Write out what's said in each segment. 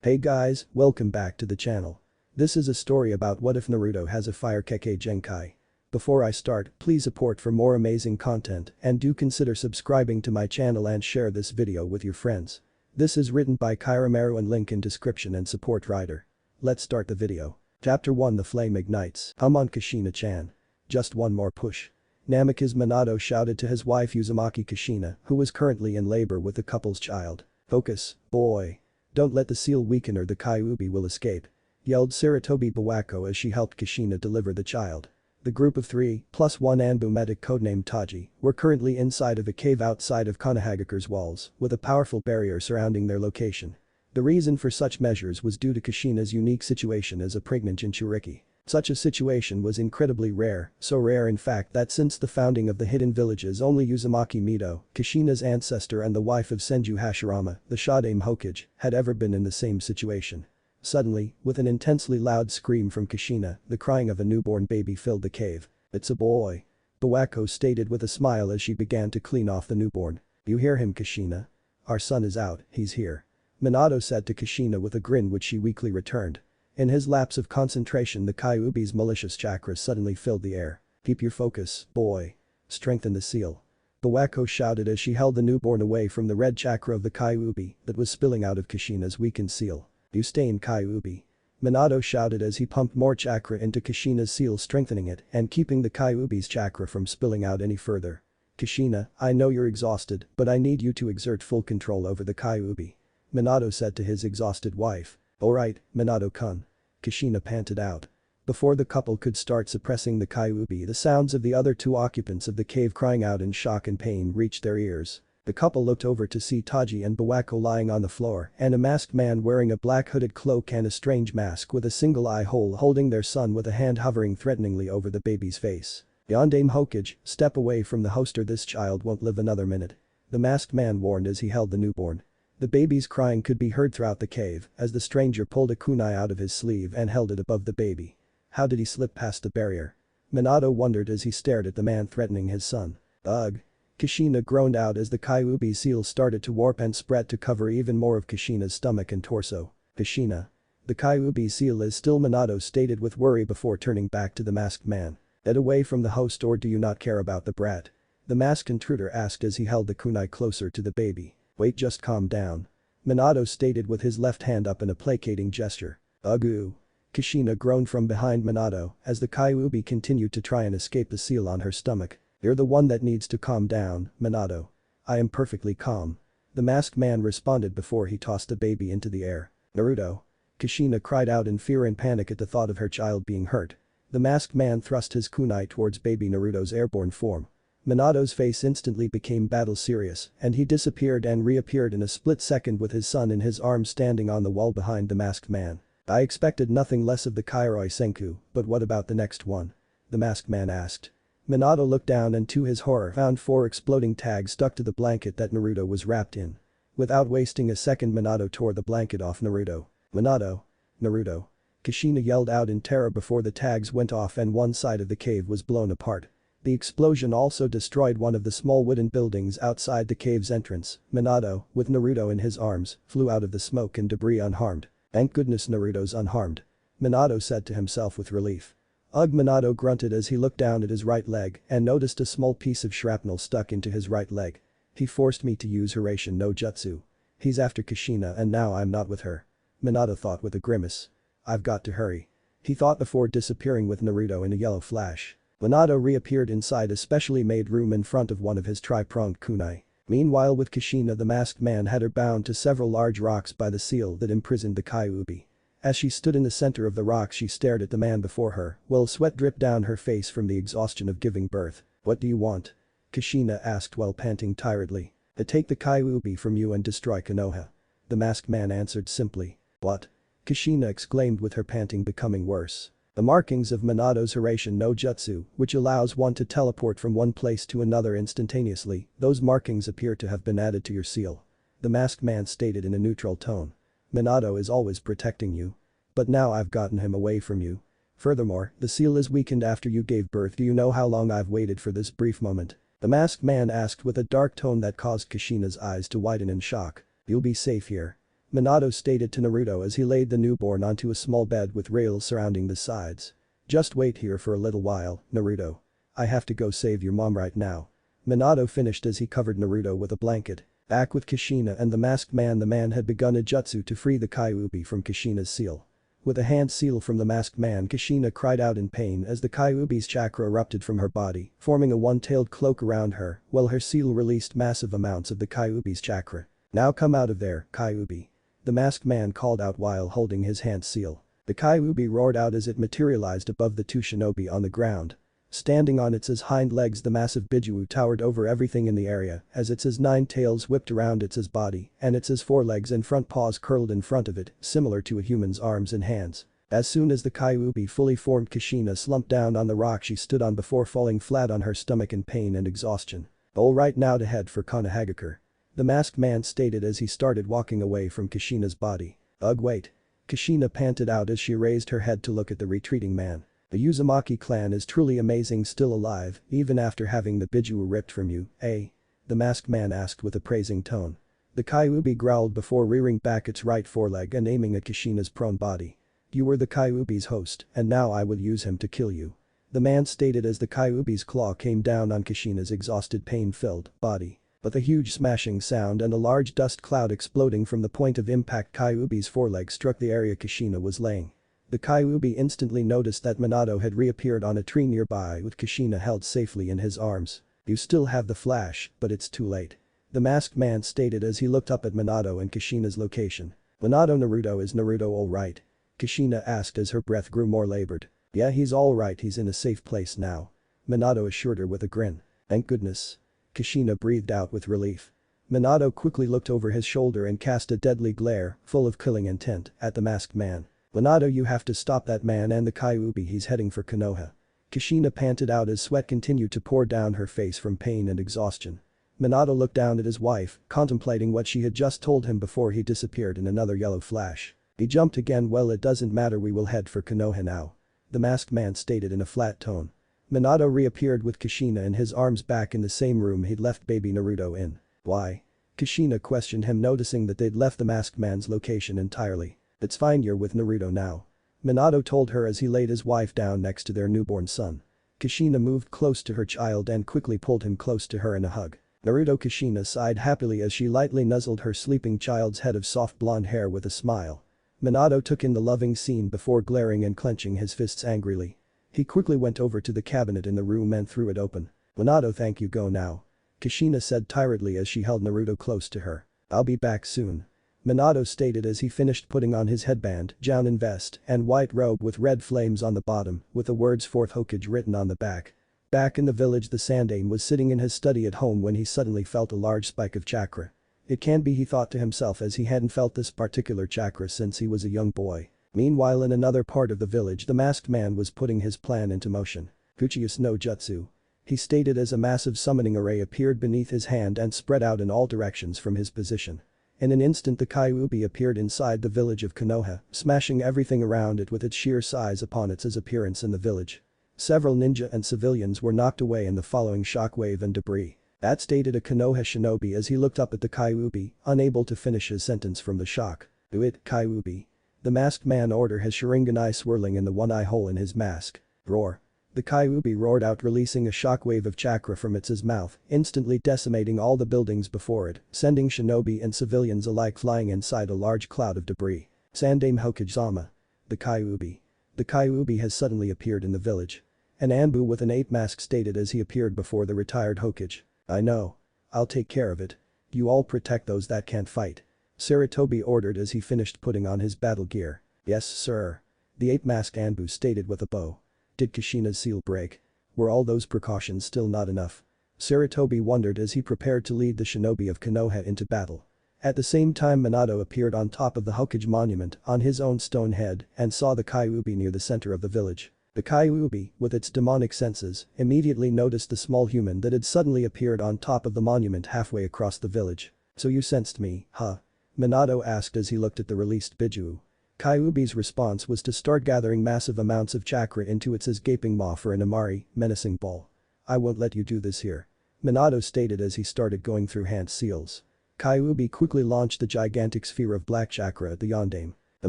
Hey guys, welcome back to the channel. This is a story about what if Naruto has a Fire Kekkei genkai. Before I start, please support for more amazing content and do consider subscribing to my channel and share this video with your friends. This is written by Kairomaru and link in description and support writer. Let's start the video. Chapter 1 The Flame Ignites. I'm on Kushina-chan. Just one more push. Namikaze Minato shouted to his wife Uzumaki Kushina, who was currently in labor with the couple's child. Focus, boy. Don't let the seal weaken or the Kyuubi will escape. Yelled Sarutobi Bawako as she helped Kushina deliver the child. The group of 3, plus one Anbu medic codenamed Taji, were currently inside of a cave outside of Konohagakure's walls, with a powerful barrier surrounding their location. The reason for such measures was due to Kushina's unique situation as a pregnant Jinchuriki. Such a situation was incredibly rare, so rare in fact that since the founding of the hidden villages only Uzumaki Mito, Kushina's ancestor and the wife of Senju Hashirama, the Shadame Hokage, had ever been in the same situation. Suddenly, with an intensely loud scream from Kushina, the crying of a newborn baby filled the cave. "It's a boy," Bawako stated with a smile as she began to clean off the newborn. "You hear him, Kushina? Our son is out, he's here," Minato said to Kushina with a grin which she weakly returned. In his lapse of concentration the Kyuubi's malicious chakras suddenly filled the air. "Keep your focus, boy. Strengthen the seal," Bawako shouted as she held the newborn away from the red chakra of the Kyuubi that was spilling out of Kushina's weakened seal. "You stay in Kyuubi," Minato shouted as he pumped more chakra into Kushina's seal, strengthening it and keeping the Kyuubi's chakra from spilling out any further. "Kushina, I know you're exhausted but I need you to exert full control over the Kyuubi," Minato said to his exhausted wife. "Alright, Minato-kun," Kushina panted out. Before the couple could start suppressing the Kyuubi, the sounds of the other 2 occupants of the cave crying out in shock and pain reached their ears. The couple looked over to see Taji and Bawako lying on the floor and a masked man wearing a black hooded cloak and a strange mask with a single eye hole holding their son with a hand hovering threateningly over the baby's face. "Yandame Hokage, step away from the host or this child won't live another minute," the masked man warned as he held the newborn. The baby's crying could be heard throughout the cave as the stranger pulled a kunai out of his sleeve and held it above the baby. How did he slip past the barrier? Minato wondered as he stared at the man threatening his son. "Ugh." Kushina groaned out as the Kyuubi seal started to warp and spread to cover even more of Kushina's stomach and torso. "Kushina. The Kyuubi seal is still," Minato stated with worry before turning back to the masked man. "Get away from the host or do you not care about the brat?" the masked intruder asked as he held the kunai closer to the baby. "Wait, just calm down," Minato stated with his left hand up in a placating gesture. "Ugh." Kushina groaned from behind Minato as the Kyuubi continued to try and escape the seal on her stomach. "You're the one that needs to calm down, Minato." "I am perfectly calm," the masked man responded before he tossed the baby into the air. "Naruto." Kushina cried out in fear and panic at the thought of her child being hurt. The masked man thrust his kunai towards baby Naruto's airborne form. Minato's face instantly became battle serious and he disappeared and reappeared in a split second with his son in his arms standing on the wall behind the masked man. "I expected nothing less of the Kairoi Senku, but what about the next one?" the masked man asked. Minato looked down and to his horror found 4 exploding tags stuck to the blanket that Naruto was wrapped in. Without wasting a second Minato tore the blanket off Naruto. "Minato! Naruto!" Kushina yelled out in terror before the tags went off and one side of the cave was blown apart. The explosion also destroyed one of the small wooden buildings outside the cave's entrance. Minato, with Naruto in his arms, flew out of the smoke and debris unharmed. "Thank goodness Naruto's unharmed," Minato said to himself with relief. "Ugh." Minato grunted as he looked down at his right leg and noticed a small piece of shrapnel stuck into his right leg. "He forced me to use Hiraishin no Jutsu. He's after Kushina and now I'm not with her," Minato thought with a grimace. "I've got to hurry," he thought before disappearing with Naruto in a yellow flash. Minato reappeared inside a specially made room in front of one of his tri-pronged kunai. Meanwhile with Kushina the masked man had her bound to several large rocks by the seal that imprisoned the Kyuubi. As she stood in the center of the rocks she stared at the man before her while sweat dripped down her face from the exhaustion of giving birth. "What do you want?" Kushina asked while panting tiredly. "To take the Kyuubi from you and destroy Konoha," the masked man answered simply. "What?" Kushina exclaimed with her panting becoming worse. "The markings of Minato's Hiraishin no Jutsu, which allows one to teleport from one place to another instantaneously, those markings appear to have been added to your seal," the masked man stated in a neutral tone. "Minato is always protecting you. But now I've gotten him away from you. Furthermore, the seal is weakened after you gave birth. Do you know how long I've waited for this brief moment?" the masked man asked with a dark tone that caused Kushina's eyes to widen in shock. "You'll be safe here," Minato stated to Naruto as he laid the newborn onto a small bed with rails surrounding the sides. Just wait here for a little while, Naruto. I have to go save your mom right now. Minato finished as he covered Naruto with a blanket. Back with Kushina and the masked man, the man had begun a jutsu to free the Kyuubi from Kushina's seal. With a hand seal from the masked man, Kushina cried out in pain as the Kyuubi's chakra erupted from her body, forming a one-tailed cloak around her, while her seal released massive amounts of the Kyuubi's chakra. Now come out of there, Kyuubi. The masked man called out while holding his hand seal. The Kyuubi roared out as it materialized above the two shinobi on the ground. Standing on its hind legs, the massive Bijuu towered over everything in the area as its nine tails whipped around its body and its forelegs and front paws curled in front of it, similar to a human's arms and hands. As soon as the Kyuubi fully formed, Kushina slumped down on the rock she stood on before falling flat on her stomach in pain and exhaustion. All right, now to head for Konohagakure. The masked man stated as he started walking away from Kushina's body. Ugh, wait. Kushina panted out as she raised her head to look at the retreating man. The Uzumaki clan is truly amazing, still alive, even after having the Bijuu ripped from you, eh? The masked man asked with a praising tone. The Kyuubi growled before rearing back its right foreleg and aiming at Kushina's prone body. You were the Kyuubi's host, and now I will use him to kill you. The man stated as the Kyuubi's claw came down on Kushina's exhausted, pain-filled body. But the huge smashing sound and a large dust cloud exploding from the point of impact Kyuubi's foreleg struck the area Kushina was laying. The Kyuubi instantly noticed that Minato had reappeared on a tree nearby with Kushina held safely in his arms. You still have the flash, but it's too late. The masked man stated as he looked up at Minato and Kushina's location. Minato, Naruto, is Naruto alright? Kushina asked as her breath grew more labored. Yeah, he's alright, he's in a safe place now. Minato assured her with a grin. Thank goodness. Kushina breathed out with relief. Minato quickly looked over his shoulder and cast a deadly glare, full of killing intent, at the masked man. Minato, you have to stop that man and the Kyuubi, he's heading for Konoha. Kushina panted out as sweat continued to pour down her face from pain and exhaustion. Minato looked down at his wife, contemplating what she had just told him before he disappeared in another yellow flash. He jumped again. Well, it doesn't matter, we will head for Konoha now. The masked man stated in a flat tone. Minato reappeared with Kushina in his arms back in the same room he'd left baby Naruto in. Why? Kushina questioned him, noticing that they'd left the masked man's location entirely. It's fine, you're with Naruto now. Minato told her as he laid his wife down next to their newborn son. Kushina moved close to her child and quickly pulled him close to her in a hug. Naruto, Kushina sighed happily as she lightly nuzzled her sleeping child's head of soft blonde hair with a smile. Minato took in the loving scene before glaring and clenching his fists angrily. He quickly went over to the cabinet in the room and threw it open. Minato, thank you, go now. Kushina said tiredly as she held Naruto close to her. I'll be back soon. Minato stated as he finished putting on his headband, jounin vest, and white robe with red flames on the bottom, with the words Fourth Hokage written on the back. Back in the village, the Sandaime was sitting in his study at home when he suddenly felt a large spike of chakra. It can't be, he thought to himself, as he hadn't felt this particular chakra since he was a young boy. Meanwhile, in another part of the village, the masked man was putting his plan into motion. Uchiha no Jutsu. He stated as a massive summoning array appeared beneath his hand and spread out in all directions from his position. In an instant, the Kyuubi appeared inside the village of Konoha, smashing everything around it with its sheer size upon its appearance in the village. Several ninja and civilians were knocked away in the following shockwave and debris. That stated a Konoha shinobi as he looked up at the Kyuubi, unable to finish his sentence from the shock. Do it, Kyuubi. The masked man ordered, his Sharingan eye swirling in the one-eye hole in his mask. Roar. The Kyuubi roared out, releasing a shockwave of chakra from its mouth, instantly decimating all the buildings before it, sending shinobi and civilians alike flying inside a large cloud of debris. Sandaime Hokage-sama. The Kyuubi. The Kyuubi has suddenly appeared in the village. An Anbu with an ape mask stated as he appeared before the retired Hokage. I know. I'll take care of it. You all protect those that can't fight. Sarutobi ordered as he finished putting on his battle gear. Yes, sir. The ape mask Anbu stated with a bow. Did Kushina's seal break? Were all those precautions still not enough? Sarutobi wondered as he prepared to lead the shinobi of Konoha into battle. At the same time, Minato appeared on top of the Hokage monument on his own stone head and saw the Kyuubi near the center of the village. The Kyuubi, with its demonic senses, immediately noticed the small human that had suddenly appeared on top of the monument halfway across the village. So you sensed me, huh? Minato asked as he looked at the released Bijuu. Kyuubi's response was to start gathering massive amounts of chakra into its gaping maw for an Amari, menacing ball. I won't let you do this here. Minato stated as he started going through hand seals. Kyuubi quickly launched the gigantic sphere of black chakra at the yondaime. The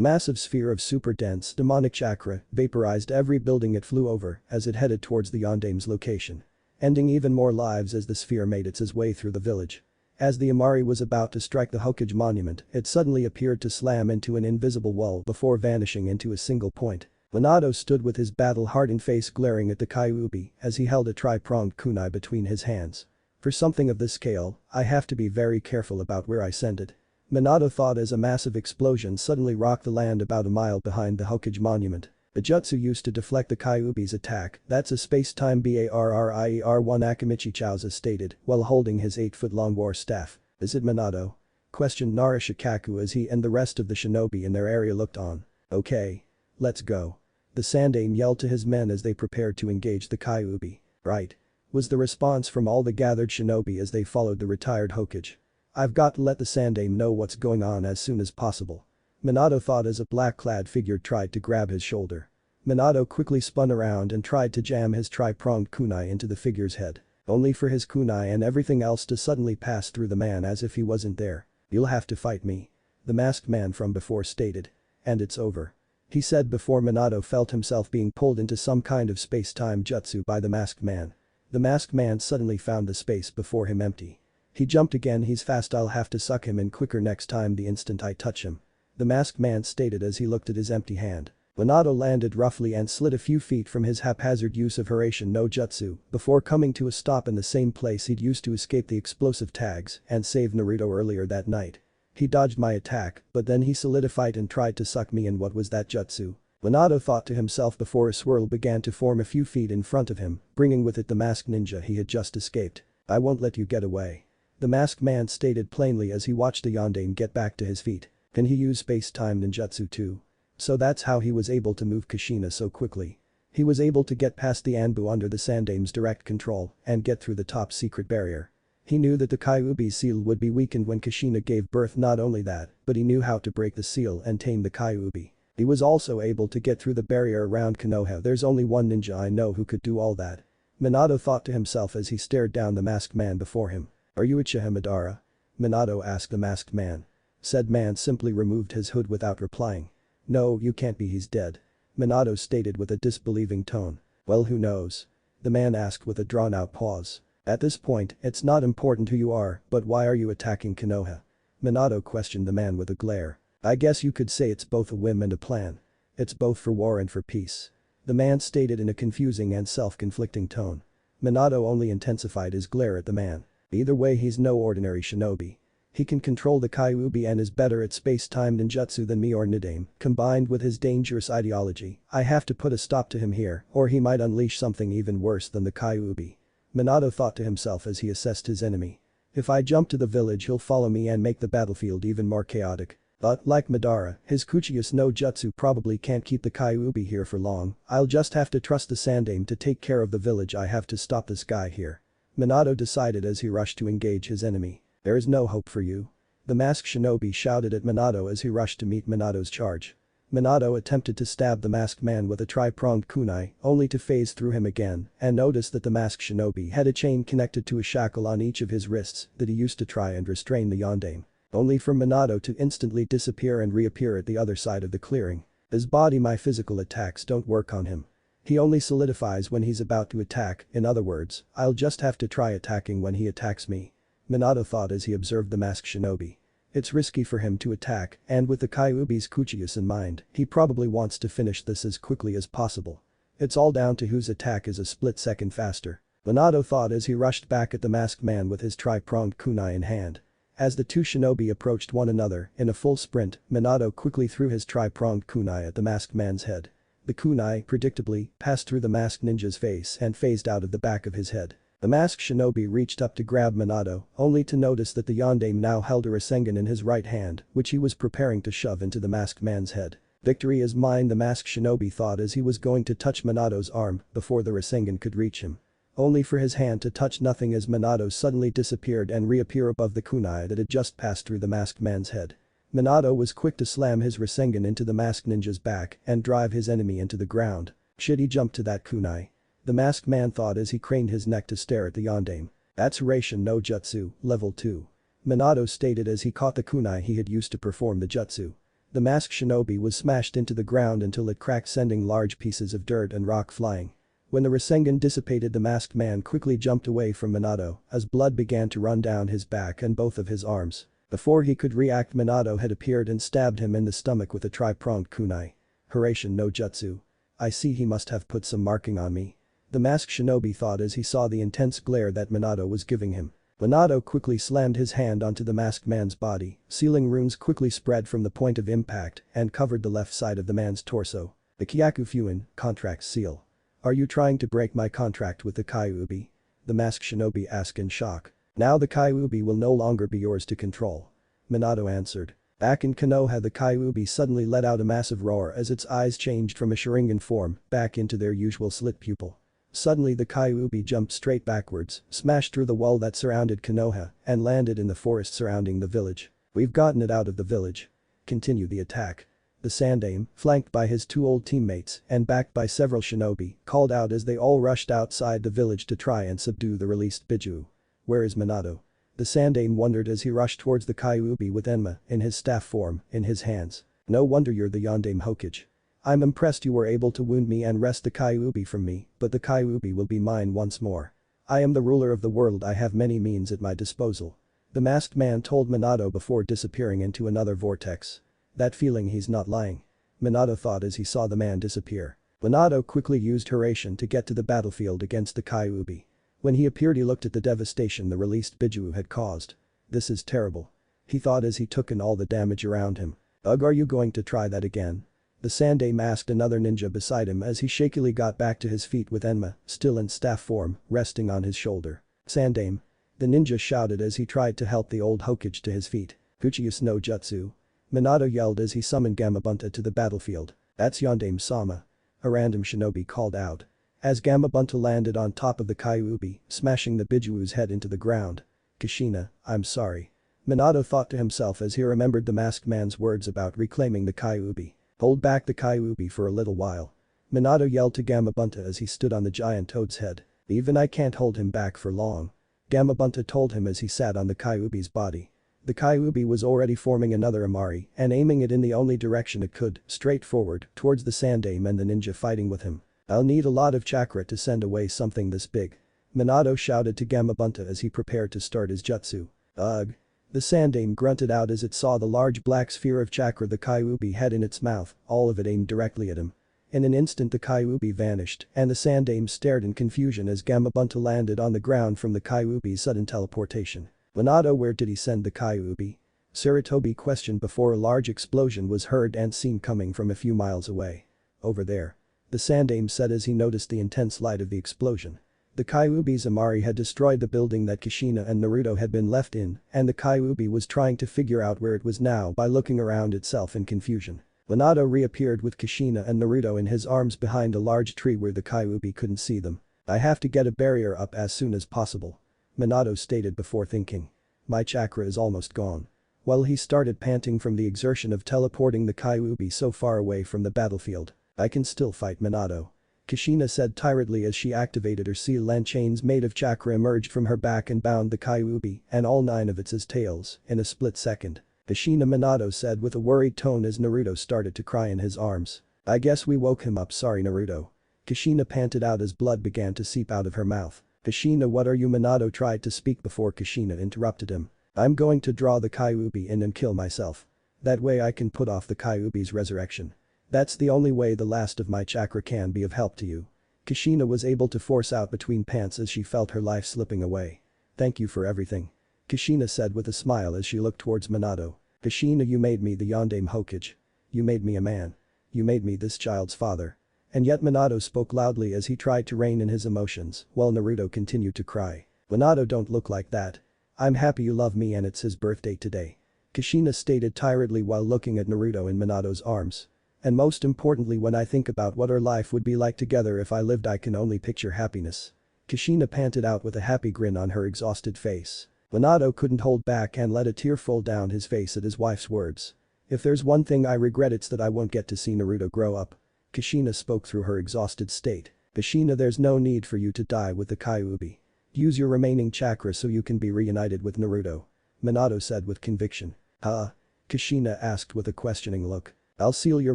massive sphere of super dense, demonic chakra vaporized every building it flew over as it headed towards the yondaime's location, ending even more lives as the sphere made its way through the village. As the Amari was about to strike the Hokage monument, it suddenly appeared to slam into an invisible wall before vanishing into a single point. Minato stood with his battle-hardened face glaring at the Kyuubi as he held a tri-pronged kunai between his hands. For something of this scale, I have to be very careful about where I send it. Minato thought as a massive explosion suddenly rocked the land about a mile behind the Hokage monument. The jutsu used to deflect the Kyuubi's attack, that's a space-time barrier1 Akimichi Chauza stated while holding his 8-foot-long war staff. Is it Minato? Questioned Narashikaku as he and the rest of the shinobi in their area looked on. Okay. Let's go. The Sandaime yelled to his men as they prepared to engage the Kyuubi. Right. Was the response from all the gathered shinobi as they followed the retired Hokage. I've got to let the Sandaime know what's going on as soon as possible. Minato thought as a black-clad figure tried to grab his shoulder. Minato quickly spun around and tried to jam his tri-pronged kunai into the figure's head, only for his kunai and everything else to suddenly pass through the man as if he wasn't there. You'll have to fight me. The masked man from before stated. And it's over. He said before Minato felt himself being pulled into some kind of space-time jutsu by the masked man. The masked man suddenly found the space before him empty. He jumped again. He's fast, I'll have to suck him in quicker next time the instant I touch him. The masked man stated as he looked at his empty hand. Minato landed roughly and slid a few feet from his haphazard use of Hiraishin no Jutsu before coming to a stop in the same place he'd used to escape the explosive tags and save Naruto earlier that night. He dodged my attack, but then he solidified and tried to suck me in. What was that jutsu? Minato thought to himself before a swirl began to form a few feet in front of him, bringing with it the masked ninja he had just escaped. I won't let you get away. The masked man stated plainly as he watched the yondaime get back to his feet. Can he use space-time ninjutsu too? So that's how he was able to move Kushina so quickly. He was able to get past the Anbu under the Sandaime's direct control and get through the top secret barrier. He knew that the Kyuubi's seal would be weakened when Kushina gave birth. Not only that, but he knew how to break the seal and tame the Kyuubi. He was also able to get through the barrier around Konoha. There's only one ninja I know who could do all that. Minato thought to himself as he stared down the masked man before him. Are you Uchiha Madara? Minato asked the masked man. Said man simply removed his hood without replying. No, you can't be, he's dead. Minato stated with a disbelieving tone. Well, who knows? The man asked with a drawn-out pause. At this point, it's not important who you are, but why are you attacking Konoha? Minato questioned the man with a glare. I guess you could say it's both a whim and a plan. It's both for war and for peace. The man stated in a confusing and self-conflicting tone. Minato only intensified his glare at the man. Either way, he's no ordinary shinobi. He can control the Kyuubi and is better at space-time ninjutsu than me or Nidaime. Combined with his dangerous ideology, I have to put a stop to him here or he might unleash something even worse than the Kyuubi. Minato thought to himself as he assessed his enemy. If I jump to the village, he'll follow me and make the battlefield even more chaotic. But, like Madara, his Uchiha no Jutsu probably can't keep the Kyuubi here for long. I'll just have to trust the Sandaime to take care of the village. I have to stop this guy here. Minato decided as he rushed to engage his enemy. There is no hope for you. The masked shinobi shouted at Minato as he rushed to meet Minato's charge. Minato attempted to stab the masked man with a tri-pronged kunai, only to phase through him again and noticed that the masked shinobi had a chain connected to a shackle on each of his wrists that he used to try and restrain the yondaime. Only for Minato to instantly disappear and reappear at the other side of the clearing. His body, my physical attacks don't work on him. He only solidifies when he's about to attack. In other words, I'll just have to try attacking when he attacks me. Minato thought as he observed the masked shinobi. It's risky for him to attack, and with the Kyuubi's Uchiha in mind, he probably wants to finish this as quickly as possible. It's all down to whose attack is a split second faster. Minato thought as he rushed back at the masked man with his tri-pronged kunai in hand. As the two shinobi approached one another in a full sprint, Minato quickly threw his tri-pronged kunai at the masked man's head. The kunai, predictably, passed through the masked ninja's face and phased out of the back of his head. The masked shinobi reached up to grab Minato, only to notice that the yondaime now held a Rasengan in his right hand, which he was preparing to shove into the masked man's head. Victory is mine, the masked shinobi thought as he was going to touch Minato's arm before the Rasengan could reach him. Only for his hand to touch nothing as Minato suddenly disappeared and reappear above the kunai that had just passed through the masked man's head. Minato was quick to slam his Rasengan into the masked ninja's back and drive his enemy into the ground. Should he jump to that kunai? The masked man thought as he craned his neck to stare at the yondaime. That's Hiraishin no Jutsu, level 2. Minato stated as he caught the kunai he had used to perform the jutsu. The masked shinobi was smashed into the ground until it cracked, sending large pieces of dirt and rock flying. When the Rasengan dissipated, the masked man quickly jumped away from Minato as blood began to run down his back and both of his arms. Before he could react, Minato had appeared and stabbed him in the stomach with a tri-pronged kunai. Hiraishin no jutsu. I see, he must have put some marking on me. The masked shinobi thought as he saw the intense glare that Minato was giving him. Minato quickly slammed his hand onto the masked man's body, sealing runes quickly spread from the point of impact and covered the left side of the man's torso. The Kyaku Fuin, contract seal. Are you trying to break my contract with the Kyuubi? The masked shinobi asked in shock. Now the Kyuubi will no longer be yours to control. Minato answered. Back in Konoha, the Kyuubi suddenly let out a massive roar as its eyes changed from a Sharingan form back into their usual slit pupil. Suddenly the Kyuubi jumped straight backwards, smashed through the wall that surrounded Konoha, and landed in the forest surrounding the village. We've gotten it out of the village. Continue the attack. The Sandaime, flanked by his two old teammates and backed by several shinobi, called out as they all rushed outside the village to try and subdue the released Biju. Where is Minato? The Sandaime wondered as he rushed towards the Kyuubi with Enma, in his staff form, in his hands. No wonder you're the Yondaime Hokage. I'm impressed you were able to wound me and wrest the Kyuubi from me, but the Kyuubi will be mine once more. I am the ruler of the world, I have many means at my disposal. The masked man told Minato before disappearing into another vortex. That feeling, he's not lying. Minato thought as he saw the man disappear. Minato quickly used Hiraishin to get to the battlefield against the Kyuubi. When he appeared, he looked at the devastation the released Biju had caused. This is terrible. He thought as he took in all the damage around him. Ugh, are you going to try that again? The Sandaime asked another ninja beside him as he shakily got back to his feet with Enma, still in staff form, resting on his shoulder. Sandaime. The ninja shouted as he tried to help the old Hokage to his feet. Uchiha no jutsu. Minato yelled as he summoned Gamabunta to the battlefield. That's Yondaime-sama. A random shinobi called out. As Gamabunta landed on top of the Kyuubi, smashing the Bijuu's head into the ground. Kushina, I'm sorry. Minato thought to himself as he remembered the masked man's words about reclaiming the Kyuubi. Hold back the Kyuubi for a little while. Minato yelled to Gamabunta as he stood on the giant toad's head. Even I can't hold him back for long. Gamabunta told him as he sat on the Kyuubi's body. The Kyuubi was already forming another Amari and aiming it in the only direction it could, straight forward, towards the Sandaime and the ninja fighting with him. I'll need a lot of chakra to send away something this big. Minato shouted to Gamabunta as he prepared to start his jutsu. Ugh. The Sandaime grunted out as it saw the large black sphere of chakra the Kyuubi had in its mouth, all of it aimed directly at him. In an instant the Kyuubi vanished and the Sandaime stared in confusion as Gamabunta landed on the ground from the Kyuubi's sudden teleportation. Minato, where did he send the Kyuubi? Sarutobi questioned before a large explosion was heard and seen coming from a few miles away. Over there. The Sandaime said as he noticed the intense light of the explosion. The Kyuubi's Amari had destroyed the building that Kushina and Naruto had been left in, and the Kyuubi was trying to figure out where it was now by looking around itself in confusion. Minato reappeared with Kushina and Naruto in his arms behind a large tree where the Kyuubi couldn't see them. I have to get a barrier up as soon as possible. Minato stated before thinking. My chakra is almost gone. While he started panting from the exertion of teleporting the Kyuubi so far away from the battlefield. I can still fight, Minato. Kushina said tiredly as she activated her seal, and chains made of chakra emerged from her back and bound the Kyuubi and all 9 of its tails in a split second. Kushina, Minato said with a worried tone as Naruto started to cry in his arms. I guess we woke him up, sorry Naruto. Kushina panted out as blood began to seep out of her mouth. Kushina, what are you? Minato tried to speak before Kushina interrupted him. I'm going to draw the Kyuubi in and kill myself. That way I can put off the Kyuubi's resurrection. That's the only way the last of my chakra can be of help to you. Kushina was able to force out between pants as she felt her life slipping away. Thank you for everything. Kushina said with a smile as she looked towards Minato. Kushina, you made me the Yondaime Hokage. You made me a man. You made me this child's father. And yet Minato spoke loudly as he tried to rein in his emotions while Naruto continued to cry. Minato, don't look like that. I'm happy you love me and it's his birthday today. Kushina stated tiredly while looking at Naruto in Minato's arms. And most importantly, when I think about what our life would be like together if I lived, I can only picture happiness. Kushina panted out with a happy grin on her exhausted face. Minato couldn't hold back and let a tear fall down his face at his wife's words. If there's one thing I regret, it's that I won't get to see Naruto grow up. Kushina spoke through her exhausted state. Kushina, there's no need for you to die with the Kyuubi. Use your remaining chakra so you can be reunited with Naruto. Minato said with conviction. Huh? Kushina asked with a questioning look. I'll seal your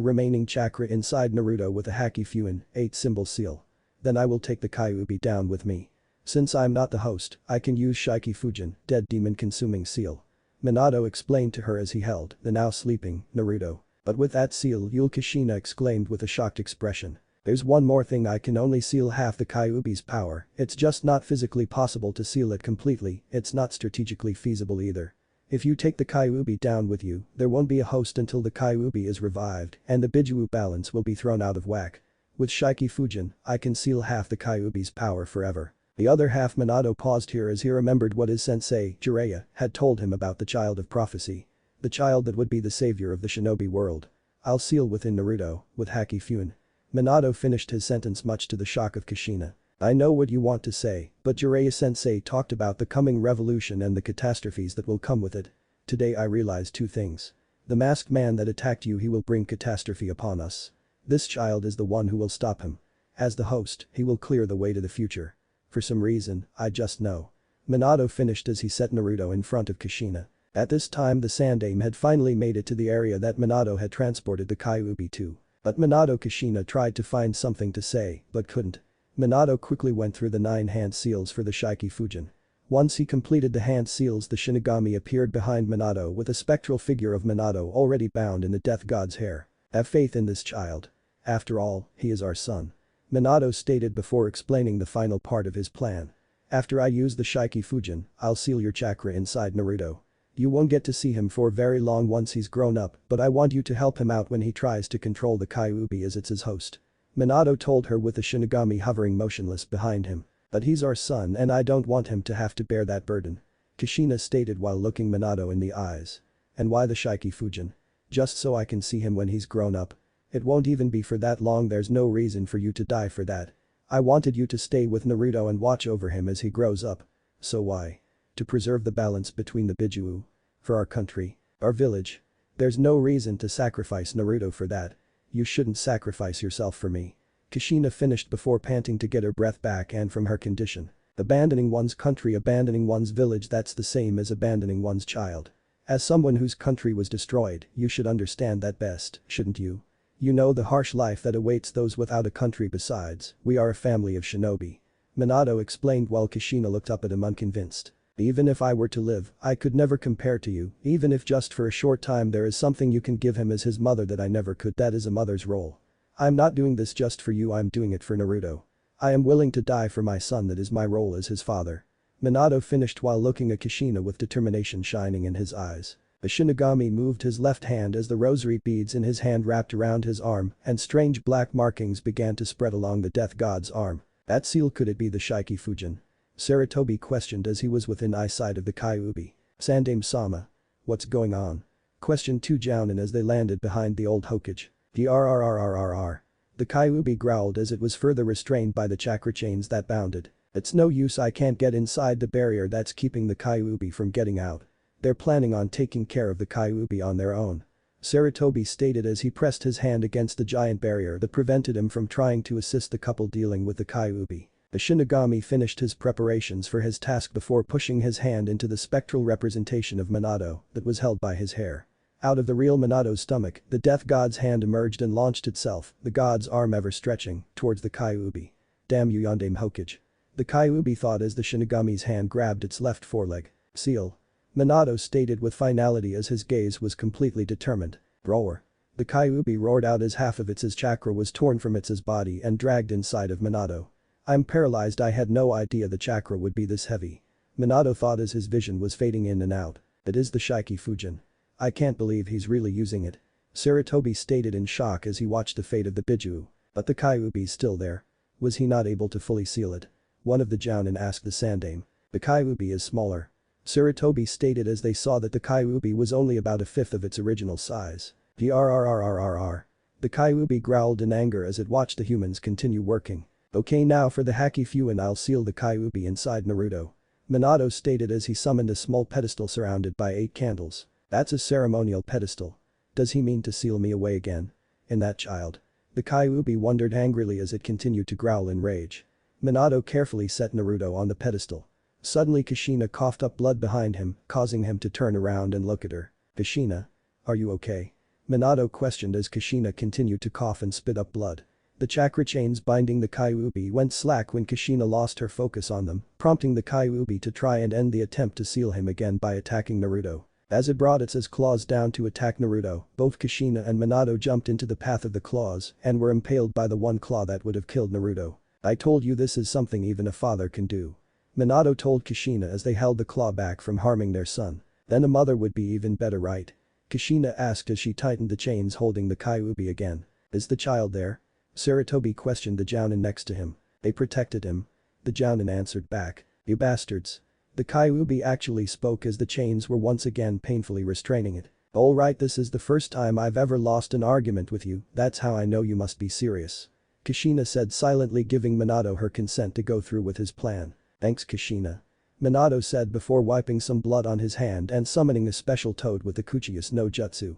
remaining chakra inside Naruto with a Haki Fuin, 8-symbol seal. Then I will take the Kyuubi down with me. Since I'm not the host, I can use Shiki Fujin, dead demon consuming seal. Minato explained to her as he held the now sleeping Naruto. But with that seal you'll Kushina exclaimed with a shocked expression. There's one more thing, I can only seal half the Kyuubi's power, it's just not physically possible to seal it completely, it's not strategically feasible either. If you take the Kyuubi down with you, there won't be a host until the Kyuubi is revived and the Bijuu balance will be thrown out of whack. With Shiki Fujin, I can seal half the Kyuubi's power forever. The other half. Minato paused here as he remembered what his sensei, Jiraiya, had told him about the child of prophecy. The child that would be the savior of the shinobi world. I'll seal within Naruto, with Haki Fuin. Minato finished his sentence much to the shock of Kushina. I know what you want to say, but Jiraiya-sensei talked about the coming revolution and the catastrophes that will come with it. Today I realized two things. The masked man that attacked you, he will bring catastrophe upon us. This child is the one who will stop him. As the host, he will clear the way to the future. For some reason, I just know. Minato finished as he set Naruto in front of Kushina. At this time the Sandaime had finally made it to the area that Minato had transported the Kyuubi to. But Minato Kushina tried to find something to say, but couldn't. Minato quickly went through the 9 hand seals for the Shiki Fujin. Once he completed the hand seals, the Shinigami appeared behind Minato with a spectral figure of Minato already bound in the death god's hair. Have faith in this child. After all, he is our son. Minato stated before explaining the final part of his plan. After I use the Shiki Fujin, I'll seal your chakra inside Naruto. You won't get to see him for very long once he's grown up, but I want you to help him out when he tries to control the Kyuubi as it's his host. Minato told her with the Shinigami hovering motionless behind him. But he's our son and I don't want him to have to bear that burden. Kushina stated while looking Minato in the eyes. And why the Shiki Fujin? Just so I can see him when he's grown up. It won't even be for that long, there's no reason for you to die for that. I wanted you to stay with Naruto and watch over him as he grows up. So why? To preserve the balance between the Bijuu. For our country. Our village. There's no reason to sacrifice Naruto for that. You shouldn't sacrifice yourself for me. Kushina finished before panting to get her breath back and from her condition. Abandoning one's country, abandoning one's village, that's the same as abandoning one's child. As someone whose country was destroyed, you should understand that best, shouldn't you? You know the harsh life that awaits those without a country. Besides, we are a family of shinobi. Minato explained while Kushina looked up at him unconvinced. Even if I were to live, I could never compare to you, even if just for a short time there is something you can give him as his mother that I never could. That is a mother's role. I'm not doing this just for you, I'm doing it for Naruto. I am willing to die for my son, that is my role as his father. Minato finished while looking at Kushina with determination shining in his eyes. The Shinigami moved his left hand as the rosary beads in his hand wrapped around his arm and strange black markings began to spread along the death god's arm. That seal, could it be the Shiki Fujin? Sarutobi questioned as he was within eyesight of the Kyuubi. Sandaime-sama. What's going on? Questioned two Jounin as they landed behind the old Hokage. DRRRRRR. The Kyuubi growled as it was further restrained by the chakra chains that bound it. It's no use, I can't get inside the barrier that's keeping the Kyuubi from getting out. They're planning on taking care of the Kyuubi on their own. Sarutobi stated as he pressed his hand against the giant barrier that prevented him from trying to assist the couple dealing with the Kyuubi. The Shinigami finished his preparations for his task before pushing his hand into the spectral representation of Minato that was held by his hair. Out of the real Minato's stomach, the death god's hand emerged and launched itself, the god's arm ever stretching, towards the Kyuubi. Damn you Yondaime Hokage. The Kyuubi thought as the Shinigami's hand grabbed its left foreleg. Seal. Minato stated with finality as his gaze was completely determined. Roar. The Kyuubi roared out as half of its chakra was torn from its body and dragged inside of Minato. I'm paralyzed, I had no idea the chakra would be this heavy. Minato thought as his vision was fading in and out. That is the Shiki Fujin. I can't believe he's really using it. Sarutobi stated in shock as he watched the fate of the Bijuu. But the Kyuubi's still there. Was he not able to fully seal it? One of the Jounin asked the Sandaime. The Kyuubi is smaller. Sarutobi stated as they saw that the Kyuubi was only about a fifth of its original size. DRRRRRR. The Kyuubi growled in anger as it watched the humans continue working. Okay, now for the Haki Fuin, I'll seal the Kyuubi inside Naruto. Minato stated as he summoned a small pedestal surrounded by 8 candles. That's a ceremonial pedestal. Does he mean to seal me away again? In that child. The Kyuubi wondered angrily as it continued to growl in rage. Minato carefully set Naruto on the pedestal. Suddenly Kushina coughed up blood behind him, causing him to turn around and look at her. "Kushina? Are you okay?" Minato questioned as Kushina continued to cough and spit up blood. The chakra chains binding the Kyuubi went slack when Kushina lost her focus on them, prompting the Kyuubi to try and end the attempt to seal him again by attacking Naruto. As it brought its claws down to attack Naruto, both Kushina and Minato jumped into the path of the claws and were impaled by the one claw that would have killed Naruto. "I told you this is something even a father can do," Minato told Kushina as they held the claw back from harming their son. "Then a mother would be even better, right?" Kushina asked as she tightened the chains holding the Kyuubi again. "Is the child there?" Sarutobi questioned the Jounin next to him. "They protected him," the Jounin answered back. "You bastards." The Kyuubi actually spoke as the chains were once again painfully restraining it. "Alright, this is the first time I've ever lost an argument with you, that's how I know you must be serious," Kushina said, silently giving Minato her consent to go through with his plan. "Thanks, Kushina," Minato said before wiping some blood on his hand and summoning a special toad with the Kuchius no Jutsu.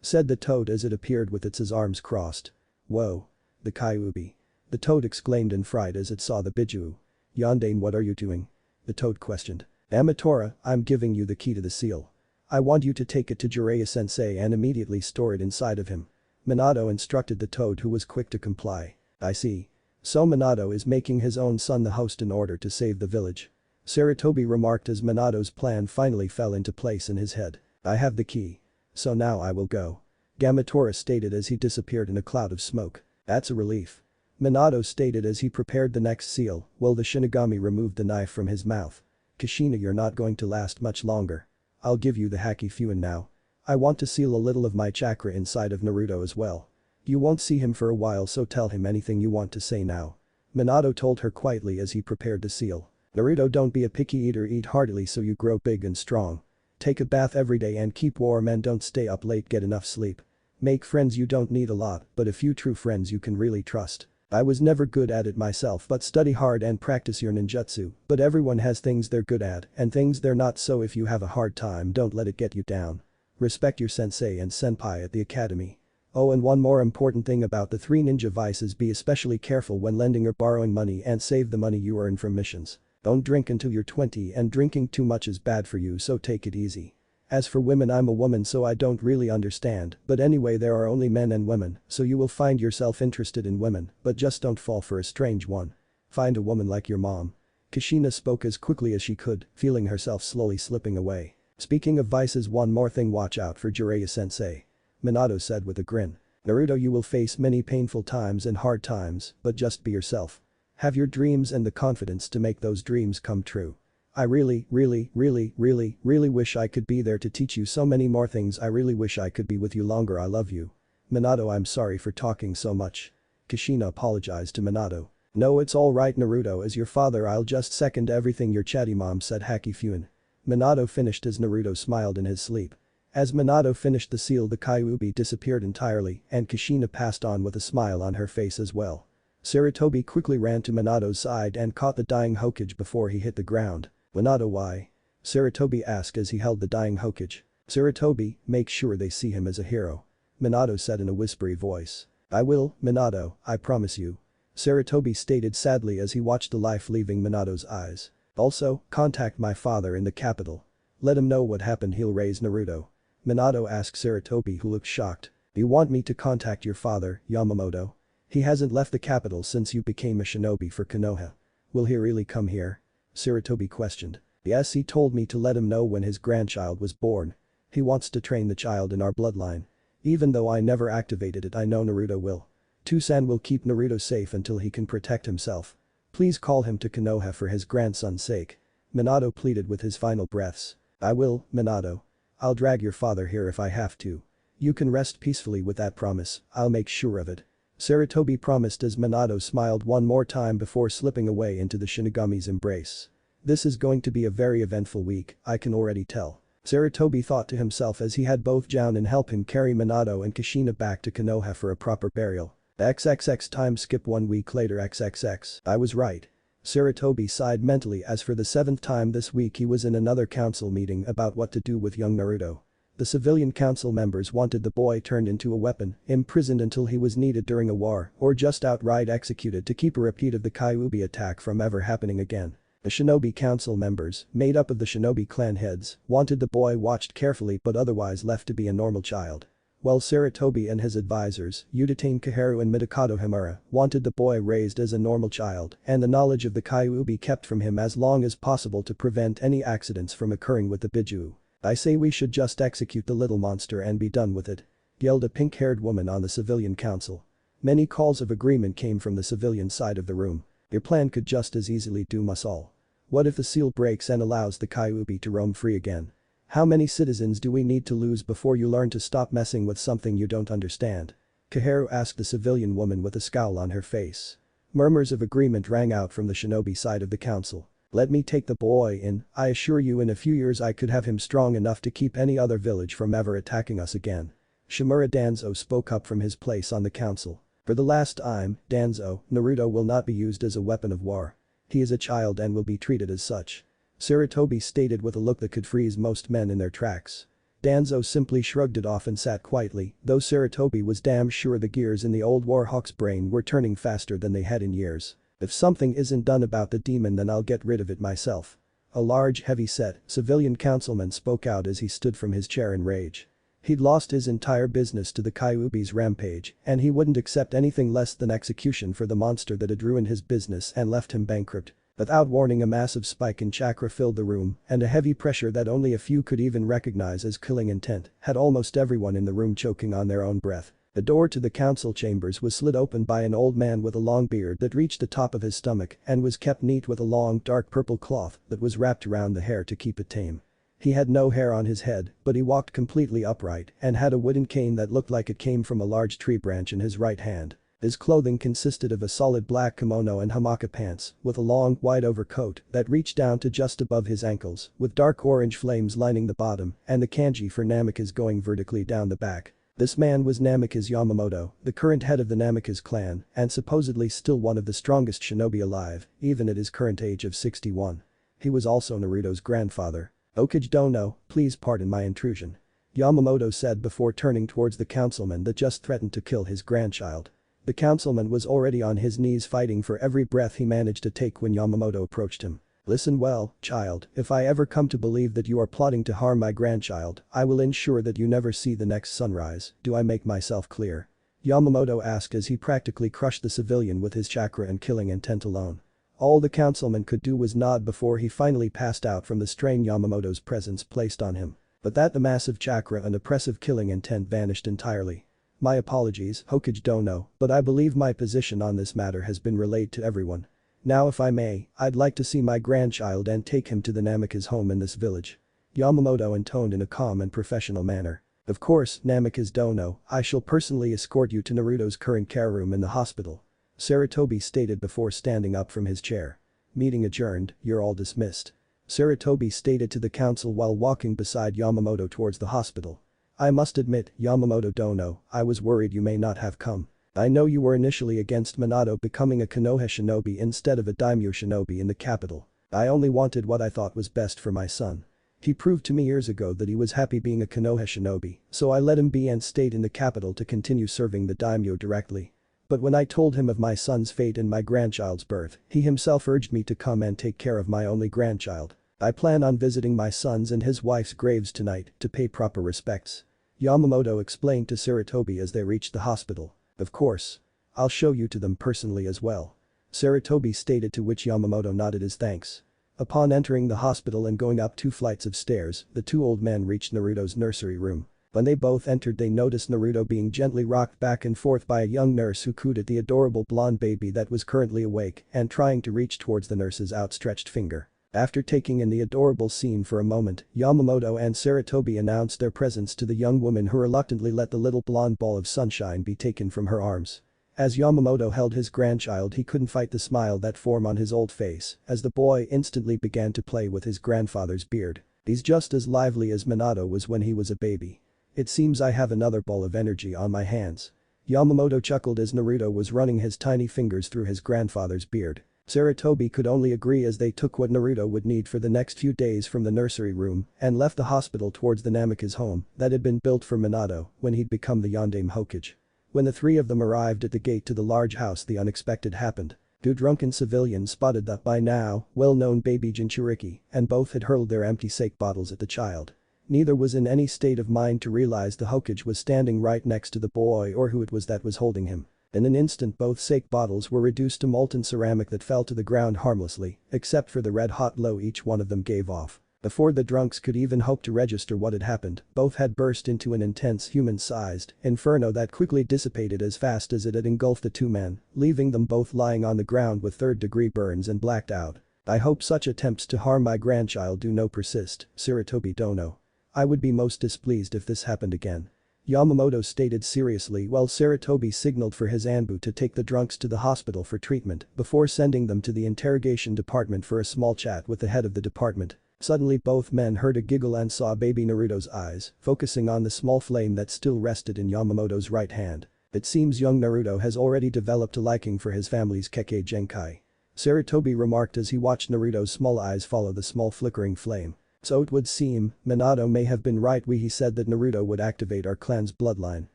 Said the toad as it appeared with its arms crossed. "Whoa. The Kyuubi," the toad exclaimed in fright as it saw the Biju. "Yandane, what are you doing?" the toad questioned. "Amatora, I'm giving you the key to the seal. I want you to take it to Jiraiya-sensei and immediately store it inside of him," Minato instructed the toad, who was quick to comply. "I see. So Minato is making his own son the host in order to save the village," Sarutobi remarked as Minato's plan finally fell into place in his head. "I have the key. So now I will go," Gamatora stated as he disappeared in a cloud of smoke. "That's a relief," Minato stated as he prepared the next seal, while the Shinigami removed the knife from his mouth. "Kushina, you're not going to last much longer. I'll give you the Haki Fuin now. I want to seal a little of my chakra inside of Naruto as well. You won't see him for a while, so tell him anything you want to say now," Minato told her quietly as he prepared to seal. "Naruto, don't be a picky eater, eat heartily so you grow big and strong. Take a bath every day and keep warm and don't stay up late, get enough sleep. Make friends, you don't need a lot, but a few true friends you can really trust. I was never good at it myself, but study hard and practice your ninjutsu, but everyone has things they're good at and things they're not, so if you have a hard time, don't let it get you down. Respect your sensei and senpai at the academy. Oh, and one more important thing about the 3 ninja vices: be especially careful when lending or borrowing money and save the money you earn from missions. Don't drink until you're 20, and drinking too much is bad for you, so take it easy. As for women, I'm a woman so I don't really understand, but anyway, there are only men and women, so you will find yourself interested in women, but just don't fall for a strange one. Find a woman like your mom." Kushina spoke as quickly as she could, feeling herself slowly slipping away. "Speaking of vices, one more thing, watch out for Jiraiya-sensei," Minato said with a grin. "Naruto, you will face many painful times and hard times, but just be yourself. Have your dreams and the confidence to make those dreams come true. I really wish I could be there to teach you so many more things. I really wish I could be with you longer. I love you." "Minato, I'm sorry for talking so much," Kushina apologized to Minato. "No, it's alright Naruto, as your father I'll just second everything your chatty mom said." Haki Fuin, Minato finished as Naruto smiled in his sleep. As Minato finished the seal, the Kyuubi disappeared entirely and Kushina passed on with a smile on her face as well. Sarutobi quickly ran to Minato's side and caught the dying Hokage before he hit the ground. "Minato, why?" Sarutobi asked as he held the dying Hokage. "Sarutobi, make sure they see him as a hero," Minato said in a whispery voice. "I will, Minato, I promise you," Sarutobi stated sadly as he watched the life leaving Minato's eyes. "Also, contact my father in the capital. Let him know what happened. He'll raise Naruto," Minato asked Sarutobi, who looked shocked. "You want me to contact your father, Yamamoto? He hasn't left the capital since you became a shinobi for Konoha. Will he really come here?" Sarutobi questioned. "Yes, he told me to let him know when his grandchild was born. He wants to train the child in our bloodline. Even though I never activated it, I know Naruto will. Tusan will keep Naruto safe until he can protect himself. Please call him to Konoha for his grandson's sake," Minato pleaded with his final breaths. "I will, Minato. I'll drag your father here if I have to. You can rest peacefully with that promise, I'll make sure of it," Sarutobi promised as Minato smiled one more time before slipping away into the Shinigami's embrace. "This is going to be a very eventful week, I can already tell," Sarutobi thought to himself as he had both Jounin help him carry Minato and Kushina back to Konoha for a proper burial. XXX time skip 1 week later. XXX. I was right. Sarutobi sighed mentally as for the 7th time this week he was in another council meeting about what to do with young Naruto. The civilian council members wanted the boy turned into a weapon, imprisoned until he was needed during a war, or just outright executed to keep a repeat of the Kyuubi attack from ever happening again. The shinobi council members, made up of the shinobi clan heads, wanted the boy watched carefully but otherwise left to be a normal child. While Sarutobi and his advisors, Uchiha Kaharu and Mitsukoto Himura, wanted the boy raised as a normal child and the knowledge of the Kyuubi kept from him as long as possible to prevent any accidents from occurring with the Biju. "I say we should just execute the little monster and be done with it," yelled a pink-haired woman on the civilian council. Many calls of agreement came from the civilian side of the room. "Your plan could just as easily doom us all. What if the seal breaks and allows the Kyuubi to roam free again? How many citizens do we need to lose before you learn to stop messing with something you don't understand?" Kaharu asked the civilian woman with a scowl on her face. Murmurs of agreement rang out from the shinobi side of the council. "Let me take the boy in, I assure you in a few years I could have him strong enough to keep any other village from ever attacking us again." Shimura Danzo spoke up from his place on the council. "For the last time, Danzo, Naruto will not be used as a weapon of war. He is a child and will be treated as such." Sarutobi stated with a look that could freeze most men in their tracks. Danzo simply shrugged it off and sat quietly, though Sarutobi was damn sure the gears in the old warhawk's brain were turning faster than they had in years. "If something isn't done about the demon then I'll get rid of it myself." A large, heavy-set, civilian councilman spoke out as he stood from his chair in rage. He'd lost his entire business to the Kyuubi's rampage, and he wouldn't accept anything less than execution for the monster that had ruined his business and left him bankrupt. Without warning, a massive spike in chakra filled the room, and a heavy pressure that only a few could even recognize as killing intent had almost everyone in the room choking on their own breath. The door to the council chambers was slid open by an old man with a long beard that reached the top of his stomach and was kept neat with a long, dark purple cloth that was wrapped around the hair to keep it tame. He had no hair on his head, but he walked completely upright and had a wooden cane that looked like it came from a large tree branch in his right hand. His clothing consisted of a solid black kimono and hamaka pants, with a long, wide overcoat that reached down to just above his ankles, with dark orange flames lining the bottom and the kanji for Namikaze going vertically down the back. This man was Namikaze Yamamoto, the current head of the Namikaze clan, and supposedly still one of the strongest shinobi alive, even at his current age of 61. He was also Naruto's grandfather. "Okage Dono, please pardon my intrusion," Yamamoto said before turning towards the councilman that just threatened to kill his grandchild. The councilman was already on his knees fighting for every breath he managed to take when Yamamoto approached him. "Listen well, child, if I ever come to believe that you are plotting to harm my grandchild, I will ensure that you never see the next sunrise, do I make myself clear?" Yamamoto asked as he practically crushed the civilian with his chakra and killing intent alone. All the councilman could do was nod before he finally passed out from the strain Yamamoto's presence placed on him. But that the massive chakra and oppressive killing intent vanished entirely. "My apologies, Hokage Dono, but I believe my position on this matter has been relayed to everyone. Now if I may, I'd like to see my grandchild and take him to the Namikaze home in this village." Yamamoto intoned in a calm and professional manner. "Of course, Namikaze Dono, I shall personally escort you to Naruto's current care room in the hospital," Sarutobi stated before standing up from his chair. "Meeting adjourned, you're all dismissed," Sarutobi stated to the council while walking beside Yamamoto towards the hospital. "I must admit, Yamamoto Dono, I was worried you may not have come. I know you were initially against Minato becoming a Konoha shinobi instead of a daimyo shinobi in the capital. I only wanted what I thought was best for my son. He proved to me years ago that he was happy being a Konoha shinobi, so I let him be and stayed in the capital to continue serving the daimyo directly. But when I told him of my son's fate and my grandchild's birth, he himself urged me to come and take care of my only grandchild. I plan on visiting my son's and his wife's graves tonight to pay proper respects," Yamamoto explained to Sarutobi as they reached the hospital. "Of course. I'll show you to them personally as well," Sarutobi stated, to which Yamamoto nodded his thanks. Upon entering the hospital and going up 2 flights of stairs, the 2 old men reached Naruto's nursery room. When they both entered they noticed Naruto being gently rocked back and forth by a young nurse who cooed at the adorable blonde baby that was currently awake and trying to reach towards the nurse's outstretched finger. After taking in the adorable scene for a moment, Yamamoto and Sarutobi announced their presence to the young woman, who reluctantly let the little blonde ball of sunshine be taken from her arms. As Yamamoto held his grandchild, he couldn't fight the smile that formed on his old face as the boy instantly began to play with his grandfather's beard. "He's just as lively as Minato was when he was a baby. It seems I have another ball of energy on my hands." Yamamoto chuckled as Naruto was running his tiny fingers through his grandfather's beard. Sarutobi could only agree as they took what Naruto would need for the next few days from the nursery room and left the hospital towards the Namikaze home that had been built for Minato when he'd become the Yondaime Hokage. When the 3 of them arrived at the gate to the large house, the unexpected happened. Two drunken civilians spotted the, by now, well-known baby Jinchuriki, and both had hurled their empty sake bottles at the child. Neither was in any state of mind to realize the Hokage was standing right next to the boy or who it was that was holding him. In an instant both sake bottles were reduced to molten ceramic that fell to the ground harmlessly, except for the red-hot glow each one of them gave off. Before the drunks could even hope to register what had happened, both had burst into an intense human-sized inferno that quickly dissipated as fast as it had engulfed the two men, leaving them both lying on the ground with third-degree burns and blacked out. I hope such attempts to harm my grandchild do no persist, Sarutobi Dono. I would be most displeased if this happened again. Yamamoto stated seriously while Sarutobi signaled for his Anbu to take the drunks to the hospital for treatment before sending them to the interrogation department for a small chat with the head of the department. Suddenly both men heard a giggle and saw baby Naruto's eyes, focusing on the small flame that still rested in Yamamoto's right hand. It seems young Naruto has already developed a liking for his family's Kekkei genkai. Sarutobi remarked as he watched Naruto's small eyes follow the small flickering flame. So it would seem, Minato may have been right when he said that Naruto would activate our clan's bloodline.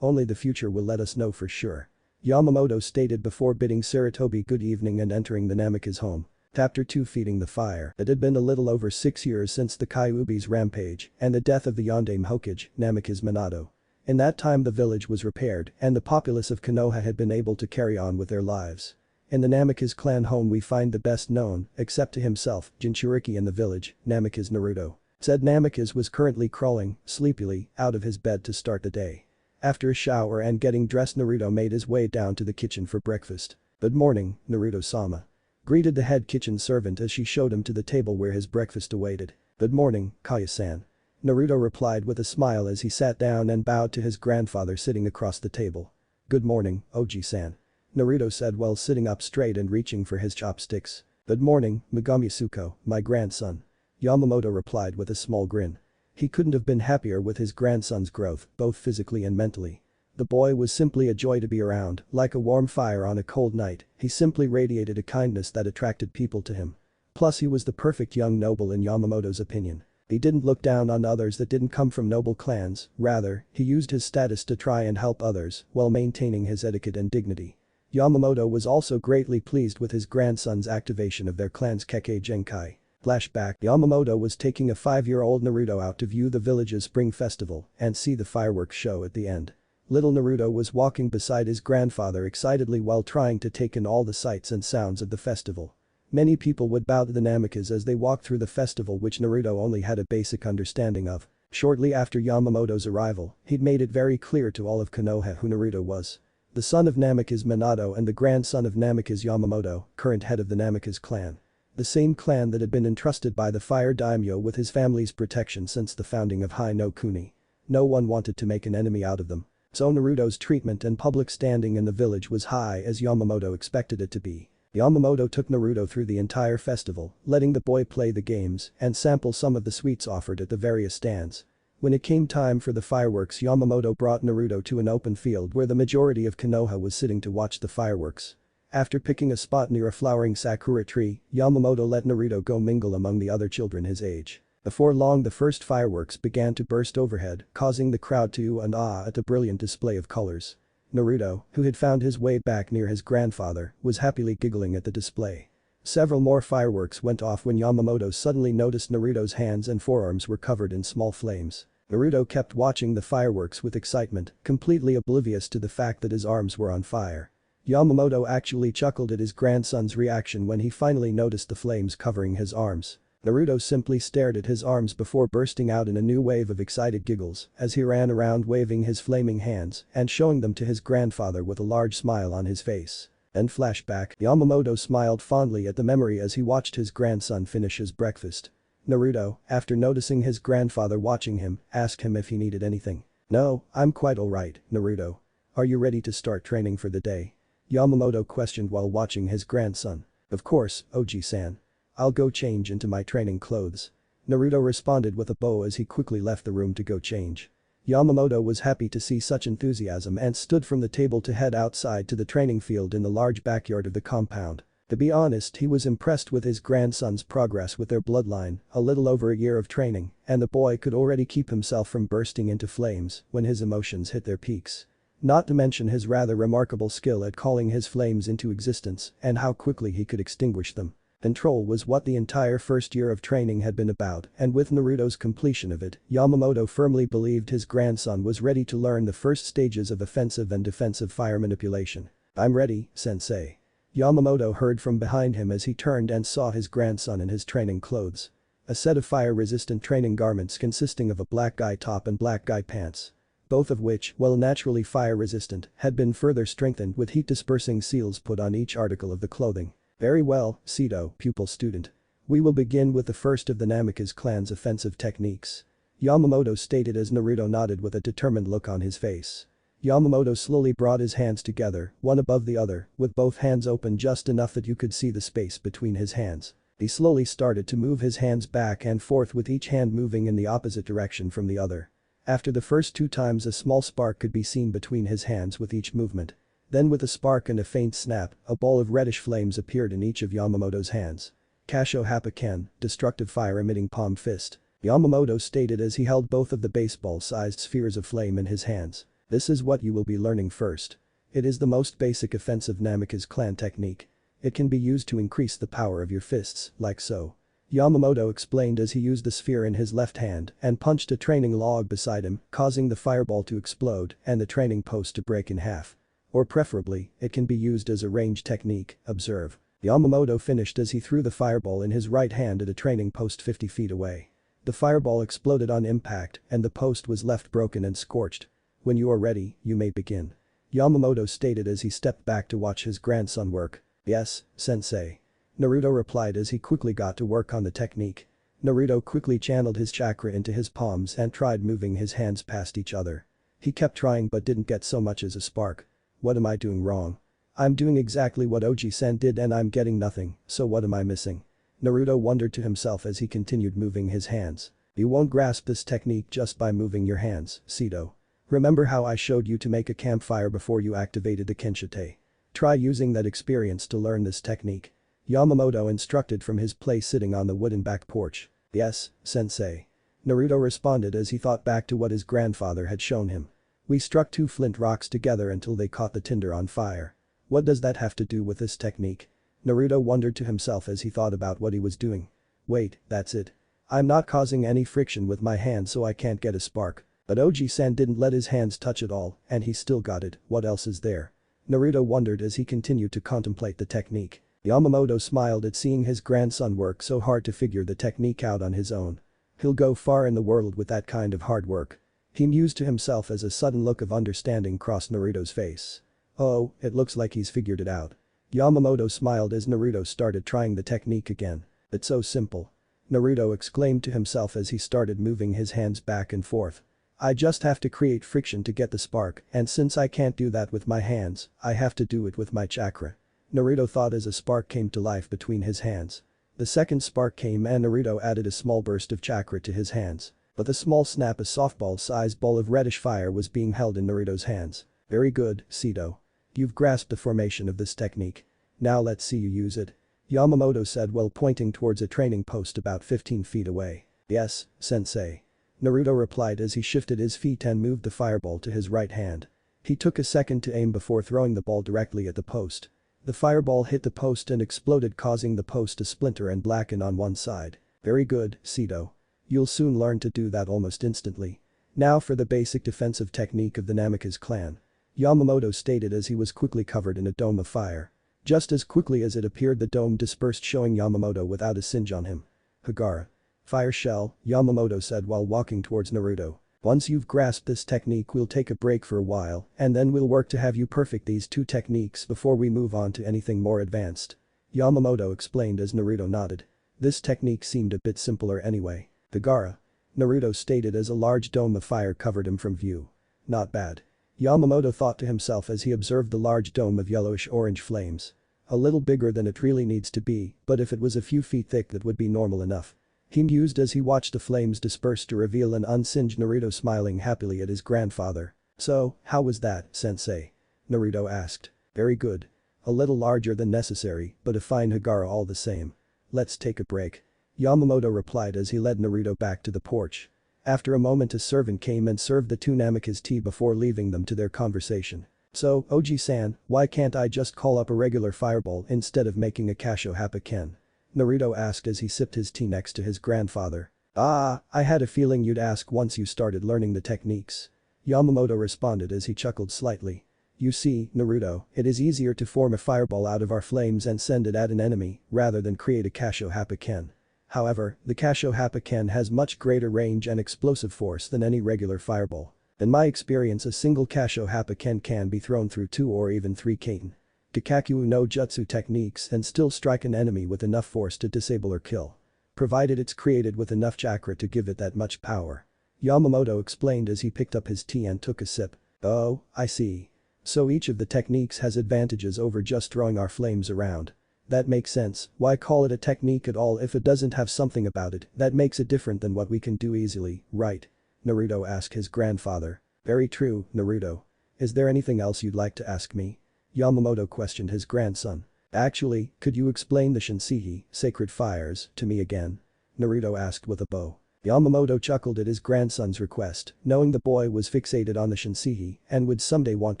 Only the future will let us know for sure. Yamamoto stated before bidding Sarutobi good evening and entering the Namikaze home. Chapter 2 Feeding the Fire. It had been a little over 6 years since the Kyuubi's rampage and the death of the Yondaime Hokage, Namikaze Minato. In that time the village was repaired and the populace of Konoha had been able to carry on with their lives. In the Namikaze clan home we find the best known, except to himself, Jinchuriki in the village, Namikaze Naruto. Said Namikaze was currently crawling, sleepily, out of his bed to start the day. After a shower and getting dressed Naruto made his way down to the kitchen for breakfast. Good morning, Naruto-sama. Greeted the head kitchen servant as she showed him to the table where his breakfast awaited. Good morning, Kaya-san. Naruto replied with a smile as he sat down and bowed to his grandfather sitting across the table. Good morning, Oji-san. Naruto said while sitting up straight and reaching for his chopsticks. Good morning, Megami Suko, my grandson. Yamamoto replied with a small grin. He couldn't have been happier with his grandson's growth, both physically and mentally. The boy was simply a joy to be around, like a warm fire on a cold night, he simply radiated a kindness that attracted people to him. Plus he was the perfect young noble in Yamamoto's opinion. He didn't look down on others that didn't come from noble clans, rather, he used his status to try and help others while maintaining his etiquette and dignity. Yamamoto was also greatly pleased with his grandson's activation of their clan's Kekkei genkai. Flashback. Yamamoto was taking a 5-year-old Naruto out to view the village's spring festival and see the fireworks show at the end. Little Naruto was walking beside his grandfather excitedly while trying to take in all the sights and sounds of the festival. Many people would bow to the Namikaze as they walked through the festival which Naruto only had a basic understanding of. Shortly after Yamamoto's arrival, he'd made it very clear to all of Konoha who Naruto was. The son of Namikaze Minato and the grandson of Namikaze Yamamoto, current head of the Namikaze clan. The same clan that had been entrusted by the Fire Daimyo with his family's protection since the founding of Hai no Kuni. No one wanted to make an enemy out of them. So Naruto's treatment and public standing in the village was high as Yamamoto expected it to be. Yamamoto took Naruto through the entire festival, letting the boy play the games and sample some of the sweets offered at the various stands. When it came time for the fireworks Yamamoto brought Naruto to an open field where the majority of Konoha was sitting to watch the fireworks. After picking a spot near a flowering sakura tree, Yamamoto let Naruto go mingle among the other children his age. Before long the first fireworks began to burst overhead, causing the crowd to and ah at the brilliant display of colors. Naruto, who had found his way back near his grandfather, was happily giggling at the display. Several more fireworks went off when Yamamoto suddenly noticed Naruto's hands and forearms were covered in small flames. Naruto kept watching the fireworks with excitement, completely oblivious to the fact that his arms were on fire. Yamamoto actually chuckled at his grandson's reaction when he finally noticed the flames covering his arms. Naruto simply stared at his arms before bursting out in a new wave of excited giggles as he ran around waving his flaming hands and showing them to his grandfather with a large smile on his face. Then flashback, Yamamoto smiled fondly at the memory as he watched his grandson finish his breakfast. Naruto, after noticing his grandfather watching him, asked him if he needed anything. No, I'm quite alright, Naruto. Are you ready to start training for the day? Yamamoto questioned while watching his grandson. Of course, Oji-san. I'll go change into my training clothes. Naruto responded with a bow as he quickly left the room to go change. Yamamoto was happy to see such enthusiasm and stood from the table to head outside to the training field in the large backyard of the compound. To be honest, he was impressed with his grandson's progress with their bloodline, a little over a year of training, and the boy could already keep himself from bursting into flames when his emotions hit their peaks. Not to mention his rather remarkable skill at calling his flames into existence and how quickly he could extinguish them. Control was what the entire first year of training had been about, and with Naruto's completion of it, Yamamoto firmly believed his grandson was ready to learn the first stages of offensive and defensive fire manipulation. "I'm ready, sensei." Yamamoto heard from behind him as he turned and saw his grandson in his training clothes. A set of fire-resistant training garments consisting of a black guy top and black guy pants. Both of which, while naturally fire-resistant, had been further strengthened with heat-dispersing seals put on each article of the clothing. "Very well, Sito, pupil student. We will begin with the first of the Namikaze clan's offensive techniques." Yamamoto stated as Naruto nodded with a determined look on his face. Yamamoto slowly brought his hands together, one above the other, with both hands open just enough that you could see the space between his hands. He slowly started to move his hands back and forth with each hand moving in the opposite direction from the other. After the first 2 times a small spark could be seen between his hands with each movement. Then with a spark and a faint snap, a ball of reddish flames appeared in each of Yamamoto's hands. "Kasho Hapaken, destructive fire-emitting palm fist," Yamamoto stated as he held both of the baseball-sized spheres of flame in his hands. "This is what you will be learning first. It is the most basic offensive Namikaze clan technique. It can be used to increase the power of your fists, like so." Yamamoto explained as he used the sphere in his left hand and punched a training log beside him, causing the fireball to explode and the training post to break in half. Or preferably, it can be used as a range technique, observe. Yamamoto finished as he threw the fireball in his right hand at a training post 50 feet away. The fireball exploded on impact and the post was left broken and scorched. "When you are ready, you may begin," Yamamoto stated as he stepped back to watch his grandson work. "Yes, sensei." Naruto replied as he quickly got to work on the technique. Naruto quickly channeled his chakra into his palms and tried moving his hands past each other. He kept trying but didn't get so much as a spark. "What am I doing wrong? I'm doing exactly what Oji-san did and I'm getting nothing, so what am I missing?" Naruto wondered to himself as he continued moving his hands. "You won't grasp this technique just by moving your hands, Sito. Remember how I showed you to make a campfire before you activated the Kenshite? Try using that experience to learn this technique." Yamamoto instructed from his place sitting on the wooden back porch. "Yes, sensei." Naruto responded as he thought back to what his grandfather had shown him. "We struck 2 flint rocks together until they caught the tinder on fire. What does that have to do with this technique?" Naruto wondered to himself as he thought about what he was doing. "Wait, that's it. I'm not causing any friction with my hands so I can't get a spark. But Oji-san didn't let his hands touch at all and he still got it, what else is there?" Naruto wondered as he continued to contemplate the technique. Yamamoto smiled at seeing his grandson work so hard to figure the technique out on his own. He'll go far in the world with that kind of hard work. He mused to himself as a sudden look of understanding crossed Naruto's face. "Oh, it looks like he's figured it out." Yamamoto smiled as Naruto started trying the technique again. "It's so simple." Naruto exclaimed to himself as he started moving his hands back and forth. "I just have to create friction to get the spark and since I can't do that with my hands, I have to do it with my chakra." Naruto thought as a spark came to life between his hands. The second spark came and Naruto added a small burst of chakra to his hands. But the small snap a softball-sized ball of reddish fire was being held in Naruto's hands. "Very good, Sito. You've grasped the formation of this technique. Now let's see you use it," Yamamoto said while pointing towards a training post about 15 feet away. "Yes, sensei." Naruto replied as he shifted his feet and moved the fireball to his right hand. He took a second to aim before throwing the ball directly at the post. The fireball hit the post and exploded causing the post to splinter and blacken on one side. "Very good, Sito. You'll soon learn to do that almost instantly. Now for the basic defensive technique of the Namikaze clan," Yamamoto stated as he was quickly covered in a dome of fire. Just as quickly as it appeared the dome dispersed showing Yamamoto without a singe on him. "Hagara. Fire shell," Yamamoto said while walking towards Naruto. "Once you've grasped this technique we'll take a break for a while and then we'll work to have you perfect these 2 techniques before we move on to anything more advanced," Yamamoto explained as Naruto nodded. This technique seemed a bit simpler anyway. "Hagara," Naruto stated as a large dome of fire covered him from view. "Not bad," Yamamoto thought to himself as he observed the large dome of yellowish-orange flames. "A little bigger than it really needs to be, but if it was a few feet thick that would be normal enough." He mused as he watched the flames disperse to reveal an unsinged Naruto smiling happily at his grandfather. "So, how was that, sensei?" Naruto asked. "Very good. A little larger than necessary, but a fine Hagara all the same. Let's take a break," Yamamoto replied as he led Naruto back to the porch. After a moment a servant came and served the two Namikaze tea before leaving them to their conversation. "So, Oji-san, why can't I just call up a regular fireball instead of making a Kasho Hapaken?" Naruto asked as he sipped his tea next to his grandfather. "Ah, I had a feeling you'd ask once you started learning the techniques." Yamamoto responded as he chuckled slightly. "You see, Naruto, it is easier to form a fireball out of our flames and send it at an enemy rather than create a Kasho Hapaken. However, the Kasho Hapaken has much greater range and explosive force than any regular fireball. In my experience a single Kasho Hapaken can be thrown through 2 or even 3 Kaiten Gakkaku no Jutsu techniques and still strike an enemy with enough force to disable or kill. Provided it's created with enough chakra to give it that much power." Yamamoto explained as he picked up his tea and took a sip. "Oh, I see. So each of the techniques has advantages over just throwing our flames around. That makes sense, why call it a technique at all if it doesn't have something about it that makes it different than what we can do easily, right?" Naruto asked his grandfather. "Very true, Naruto. Is there anything else you'd like to ask me?" Yamamoto questioned his grandson. "Actually, could you explain the Shinseihi, sacred fires, to me again?" Naruto asked with a bow. Yamamoto chuckled at his grandson's request, knowing the boy was fixated on the Shinseihi and would someday want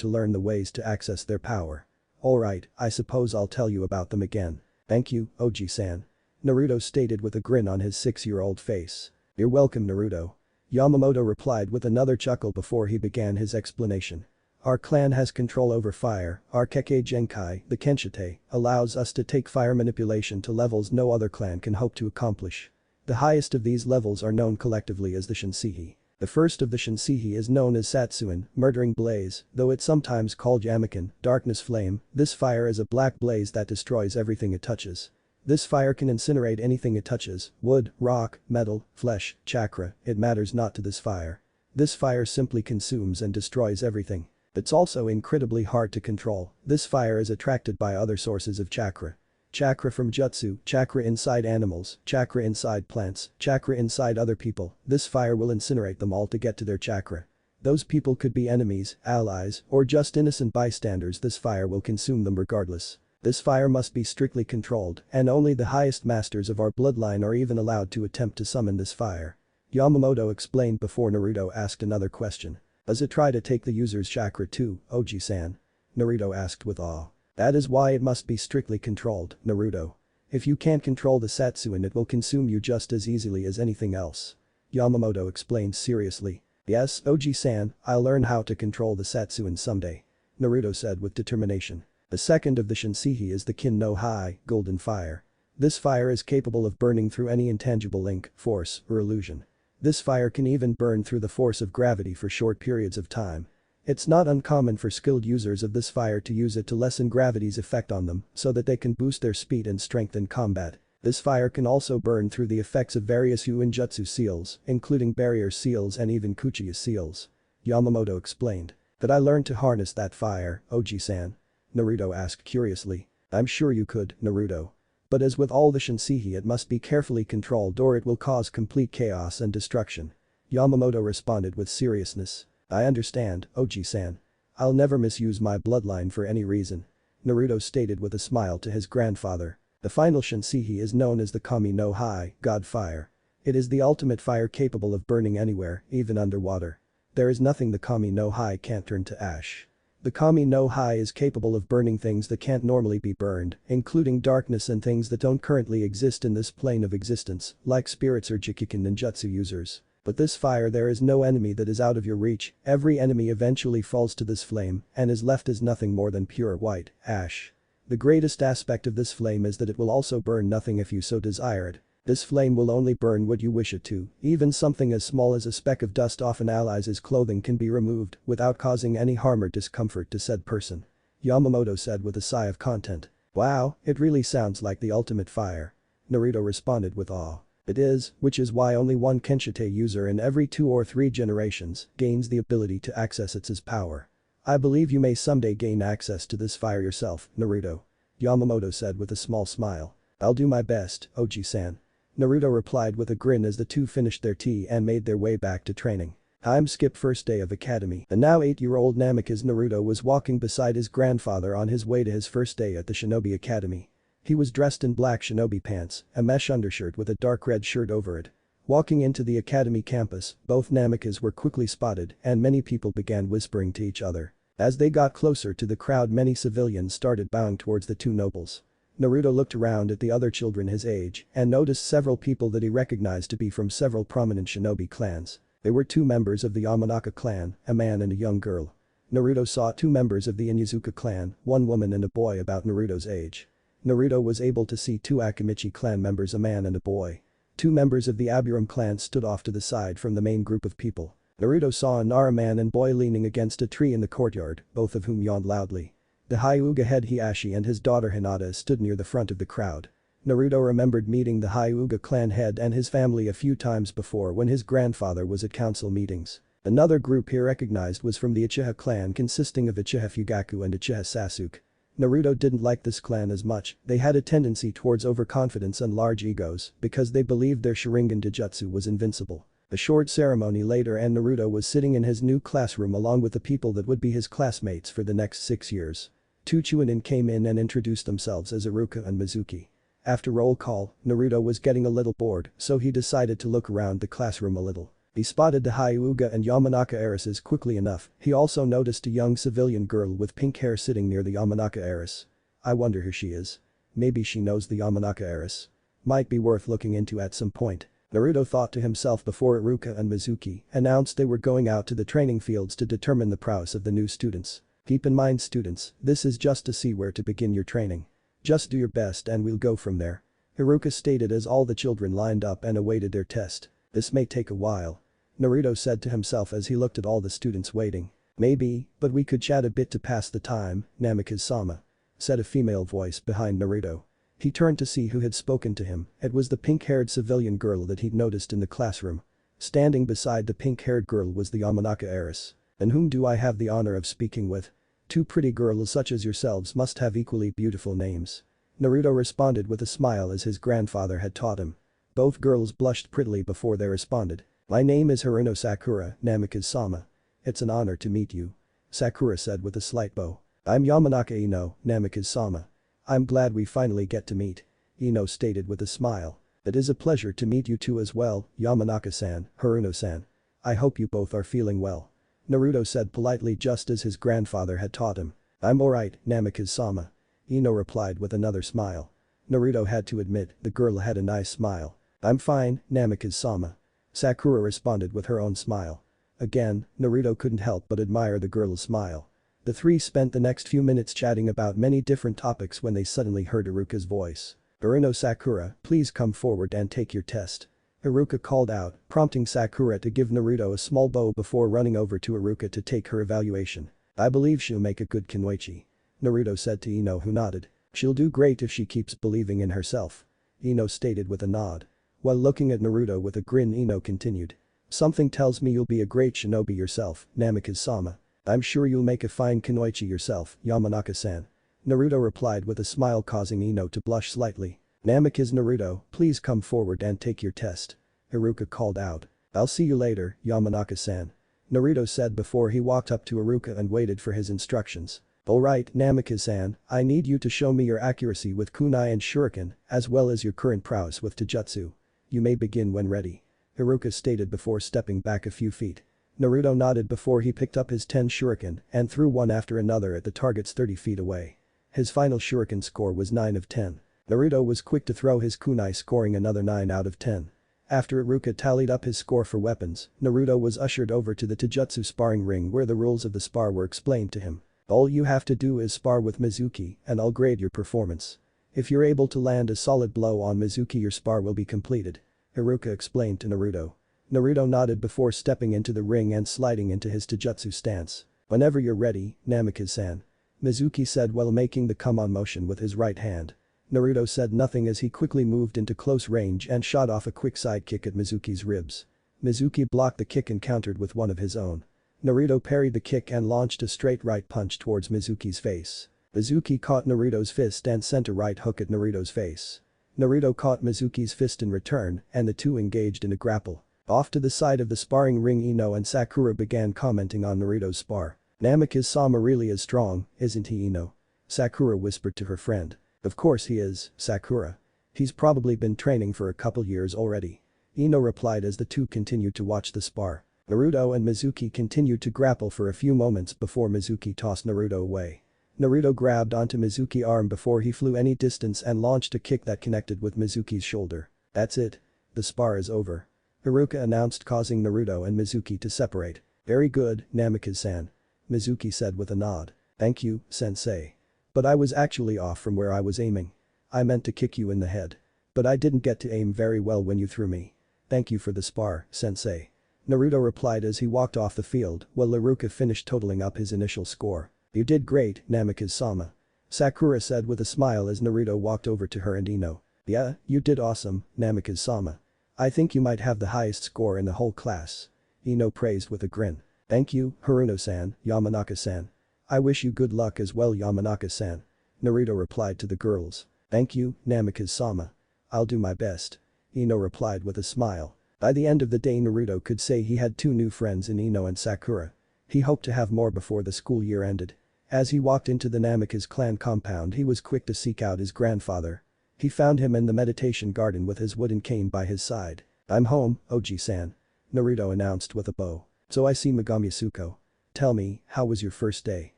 to learn the ways to access their power. "Alright, I suppose I'll tell you about them again. Thank you, Oji-san." Naruto stated with a grin on his 6-year-old face. "You're welcome, Naruto." Yamamoto replied with another chuckle before he began his explanation. "Our clan has control over fire, our Kekkei genkai, the Kenshite, allows us to take fire manipulation to levels no other clan can hope to accomplish. The highest of these levels are known collectively as the Shinseihi. The first of the Shinseihi is known as Satsuin, Murdering Blaze, though it's sometimes called Yamaken, Darkness Flame. This fire is a black blaze that destroys everything it touches. This fire can incinerate anything it touches, wood, rock, metal, flesh, chakra, it matters not to this fire. This fire simply consumes and destroys everything. It's also incredibly hard to control. This fire is attracted by other sources of chakra. Chakra from jutsu, chakra inside animals, chakra inside plants, chakra inside other people. This fire will incinerate them all to get to their chakra. Those people could be enemies, allies, or just innocent bystanders. This fire will consume them regardless. This fire must be strictly controlled, and only the highest masters of our bloodline are even allowed to attempt to summon this fire." Yamamoto explained before Naruto asked another question. "Does it try to take the user's chakra too, Oji-san?" Naruto asked with awe. "That is why it must be strictly controlled, Naruto. If you can't control the Satsuin it will consume you just as easily as anything else." Yamamoto explained seriously. "Yes, Oji-san, I'll learn how to control the Satsuin someday," Naruto said with determination. The second of the Shinseihi is the Kin no Hai, Golden Fire. This fire is capable of burning through any intangible link, force, or illusion. This fire can even burn through the force of gravity for short periods of time. It's not uncommon for skilled users of this fire to use it to lessen gravity's effect on them so that they can boost their speed and strength in combat. This fire can also burn through the effects of various Uinjutsu seals, including barrier seals and even Uchiha seals. Yamamoto explained. "Could I learn to harness that fire, Oji-san?" Naruto asked curiously. "I'm sure you could, Naruto. But as with all the Shinseihi it must be carefully controlled or it will cause complete chaos and destruction." Yamamoto responded with seriousness. "I understand, Oji-san. I'll never misuse my bloodline for any reason," Naruto stated with a smile to his grandfather. The final Shinseihi is known as the Kami no Hai, God Fire. It is the ultimate fire capable of burning anywhere, even underwater. There is nothing the Kami no Hai can't turn to ash. The Kami no Hai is capable of burning things that can't normally be burned, including darkness and things that don't currently exist in this plane of existence, like spirits or Jikiken ninjutsu users. But this fire, there is no enemy that is out of your reach. Every enemy eventually falls to this flame and is left as nothing more than pure white ash. The greatest aspect of this flame is that it will also burn nothing if you so desire it. This flame will only burn what you wish it to. Even something as small as a speck of dust off an ally's clothing can be removed without causing any harm or discomfort to said person," Yamamoto said with a sigh of content. "Wow, it really sounds like the ultimate fire," Naruto responded with awe. "It is, which is why only one Kenshite user in every 2 or 3 generations gains the ability to access its power. I believe you may someday gain access to this fire yourself, Naruto," Yamamoto said with a small smile. "I'll do my best, Oji-san," Naruto replied with a grin as the two finished their tea and made their way back to training. Time skip first day of academy. The now 8-year-old Namikaze Naruto was walking beside his grandfather on his way to his first day at the Shinobi Academy. He was dressed in black shinobi pants, a mesh undershirt with a dark red shirt over it. Walking into the academy campus, both Namikaze were quickly spotted and many people began whispering to each other. As they got closer to the crowd, many civilians started bowing towards the two nobles. Naruto looked around at the other children his age and noticed several people that he recognized to be from several prominent shinobi clans. They were two members of the Yamanaka clan, a man and a young girl. Naruto saw two members of the Inuzuka clan, one woman and a boy about Naruto's age. Naruto was able to see two Akimichi clan members, a man and a boy. Two members of the Aburam clan stood off to the side from the main group of people. Naruto saw a Nara man and boy leaning against a tree in the courtyard, both of whom yawned loudly. The Hyuga head Hiashi and his daughter Hinata stood near the front of the crowd. Naruto remembered meeting the Hyuga clan head and his family a few times before when his grandfather was at council meetings. Another group he recognized was from the Uchiha clan, consisting of Uchiha Fugaku and Uchiha Sasuke. Naruto didn't like this clan as much. They had a tendency towards overconfidence and large egos because they believed their Sharingan Dijutsu was invincible. A short ceremony later and Naruto was sitting in his new classroom along with the people that would be his classmates for the next 6 years. Two Chunin came in and introduced themselves as Iruka and Mizuki. After roll call, Naruto was getting a little bored, so he decided to look around the classroom a little. He spotted the Hyuga and Yamanaka heiresses quickly enough. He also noticed a young civilian girl with pink hair sitting near the Yamanaka heiress. I wonder who she is. Maybe she knows the Yamanaka heiress. Might be worth looking into at some point. Naruto thought to himself before Iruka and Mizuki announced they were going out to the training fields to determine the prowess of the new students. Keep in mind, students, this is just to see where to begin your training. Just do your best and we'll go from there. Iruka stated as all the children lined up and awaited their test. This may take a while. Naruto said to himself as he looked at all the students waiting. Maybe, but we could chat a bit to pass the time, Namikaze-sama, said a female voice behind Naruto. He turned to see who had spoken to him. It was the pink-haired civilian girl that he'd noticed in the classroom. Standing beside the pink-haired girl was the Yamanaka heiress. And whom do I have the honor of speaking with? Two pretty girls such as yourselves must have equally beautiful names. Naruto responded with a smile as his grandfather had taught him. Both girls blushed prettily before they responded. My name is Haruno Sakura, Namikaze-sama. It's an honor to meet you. Sakura said with a slight bow. I'm Yamanaka Ino, Namikaze-sama. I'm glad we finally get to meet. Ino stated with a smile. It is a pleasure to meet you two as well, Yamanaka-san, Haruno-san. I hope you both are feeling well. Naruto said politely just as his grandfather had taught him. I'm alright, Namikaze-sama. Ino replied with another smile. Naruto had to admit the girl had a nice smile. I'm fine, Namikaze-sama. Sakura responded with her own smile. Again, Naruto couldn't help but admire the girl's smile. The three spent the next few minutes chatting about many different topics when they suddenly heard Iruka's voice. Haruno Sakura, please come forward and take your test. Iruka called out, prompting Sakura to give Naruto a small bow before running over to Iruka to take her evaluation. I believe she'll make a good Kunoichi. Naruto said to Ino, who nodded. She'll do great if she keeps believing in herself. Ino stated with a nod. While looking at Naruto with a grin, Ino continued. Something tells me you'll be a great shinobi yourself, Namikaze-sama. I'm sure you'll make a fine kunoichi yourself, Yamanaka-san. Naruto replied with a smile, causing Ino to blush slightly. Namikaze Naruto, please come forward and take your test. Iruka called out. I'll see you later, Yamanaka-san. Naruto said before he walked up to Iruka and waited for his instructions. Alright, Namikaze-san, I need you to show me your accuracy with kunai and shuriken, as well as your current prowess with taijutsu. You may begin when ready. Iruka stated before stepping back a few feet. Naruto nodded before he picked up his 10 shuriken and threw one after another at the targets 30 feet away. His final shuriken score was 9 of 10. Naruto was quick to throw his kunai, scoring another 9 out of 10. After Iruka tallied up his score for weapons, Naruto was ushered over to the taijutsu sparring ring where the rules of the spar were explained to him. All you have to do is spar with Mizuki and I'll grade your performance. If you're able to land a solid blow on Mizuki, your spar will be completed. Iruka explained to Naruto. Naruto nodded before stepping into the ring and sliding into his taijutsu stance. Whenever you're ready, Namikaze-san. Mizuki said while making the come-on motion with his right hand. Naruto said nothing as he quickly moved into close range and shot off a quick side kick at Mizuki's ribs. Mizuki blocked the kick and countered with one of his own. Naruto parried the kick and launched a straight right punch towards Mizuki's face. Mizuki caught Naruto's fist and sent a right hook at Naruto's face. Naruto caught Mizuki's fist in return and the two engaged in a grapple. Off to the side of the sparring ring, Ino and Sakura began commenting on Naruto's spar. Namikaze-sama really is strong, isn't he, Ino? Sakura whispered to her friend. Of course he is, Sakura. He's probably been training for a couple years already. Ino replied as the two continued to watch the spar. Naruto and Mizuki continued to grapple for a few moments before Mizuki tossed Naruto away. Naruto grabbed onto Mizuki's arm before he flew any distance and launched a kick that connected with Mizuki's shoulder. That's it. The spar is over. Haruka announced, causing Naruto and Mizuki to separate. Very good, Namikaze-san. Mizuki said with a nod. Thank you, sensei. But I was actually off from where I was aiming. I meant to kick you in the head. But I didn't get to aim very well when you threw me. Thank you for the spar, sensei. Naruto replied as he walked off the field while Haruka finished totaling up his initial score. You did great, Namikaze-sama. Sakura said with a smile as Naruto walked over to her and Ino. Yeah, you did awesome, Namikaze-sama. I think you might have the highest score in the whole class. Ino praised with a grin. Thank you, Haruno-san, Yamanaka-san. I wish you good luck as well, Yamanaka-san. Naruto replied to the girls. Thank you, Namikaze-sama. I'll do my best. Ino replied with a smile. By the end of the day Naruto could say he had 2 new friends in Ino and Sakura. He hoped to have more before the school year ended. As he walked into the Namikaze clan compound he was quick to seek out his grandfather. He found him in the meditation garden with his wooden cane by his side. I'm home, Oji-san. Naruto announced with a bow. So I see Megami Yasuko. Tell me, how was your first day?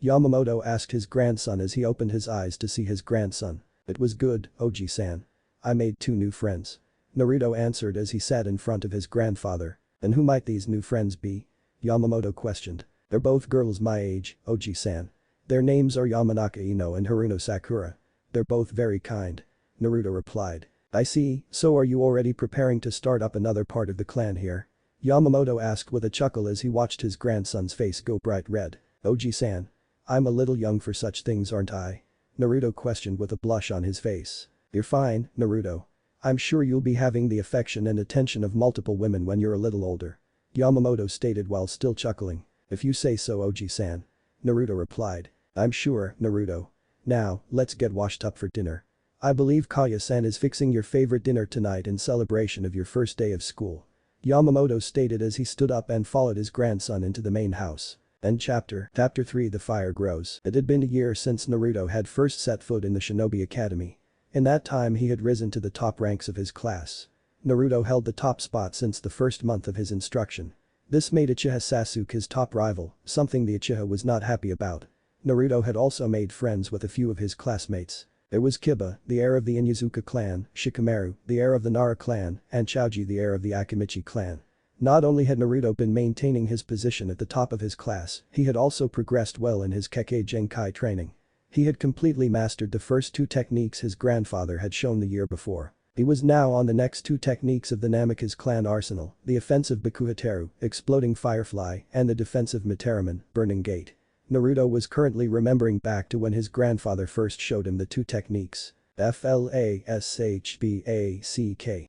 Yamamoto asked his grandson as he opened his eyes to see his grandson. It was good, Oji-san. I made 2 new friends. Naruto answered as he sat in front of his grandfather. And who might these new friends be? Yamamoto questioned. They're both girls my age, Oji-san. Their names are Yamanaka Ino and Haruno Sakura. They're both very kind. Naruto replied. I see, so are you already preparing to start up another part of the clan here? Yamamoto asked with a chuckle as he watched his grandson's face go bright red. Oji-san. I'm a little young for such things, aren't I? Naruto questioned with a blush on his face. You're fine, Naruto. I'm sure you'll be having the affection and attention of multiple women when you're a little older. Yamamoto stated while still chuckling. If you say so, Oji-san. Naruto replied. I'm sure, Naruto. Now, let's get washed up for dinner. I believe Kaya-san is fixing your favorite dinner tonight in celebration of your first day of school. Yamamoto stated as he stood up and followed his grandson into the main house. End chapter 3. The Fire Grows. It had been a year since Naruto had first set foot in the Shinobi Academy. In that time he had risen to the top ranks of his class. Naruto held the top spot since the first month of his instruction. This made Uchiha Sasuke his top rival, something the Uchiha was not happy about. Naruto had also made friends with a few of his classmates. There was Kiba, the heir of the Inuzuka clan, Shikamaru, the heir of the Nara clan, and Choji, the heir of the Akimichi clan. Not only had Naruto been maintaining his position at the top of his class, he had also progressed well in his Kekkei genkai training. He had completely mastered the first 2 techniques his grandfather had shown the year before. He was now on the next 2 techniques of the Namikaze clan arsenal, the offensive Bakuhateru, exploding firefly, and the defensive Mitaraman, burning gate. Naruto was currently remembering back to when his grandfather first showed him the 2 techniques. Flashback.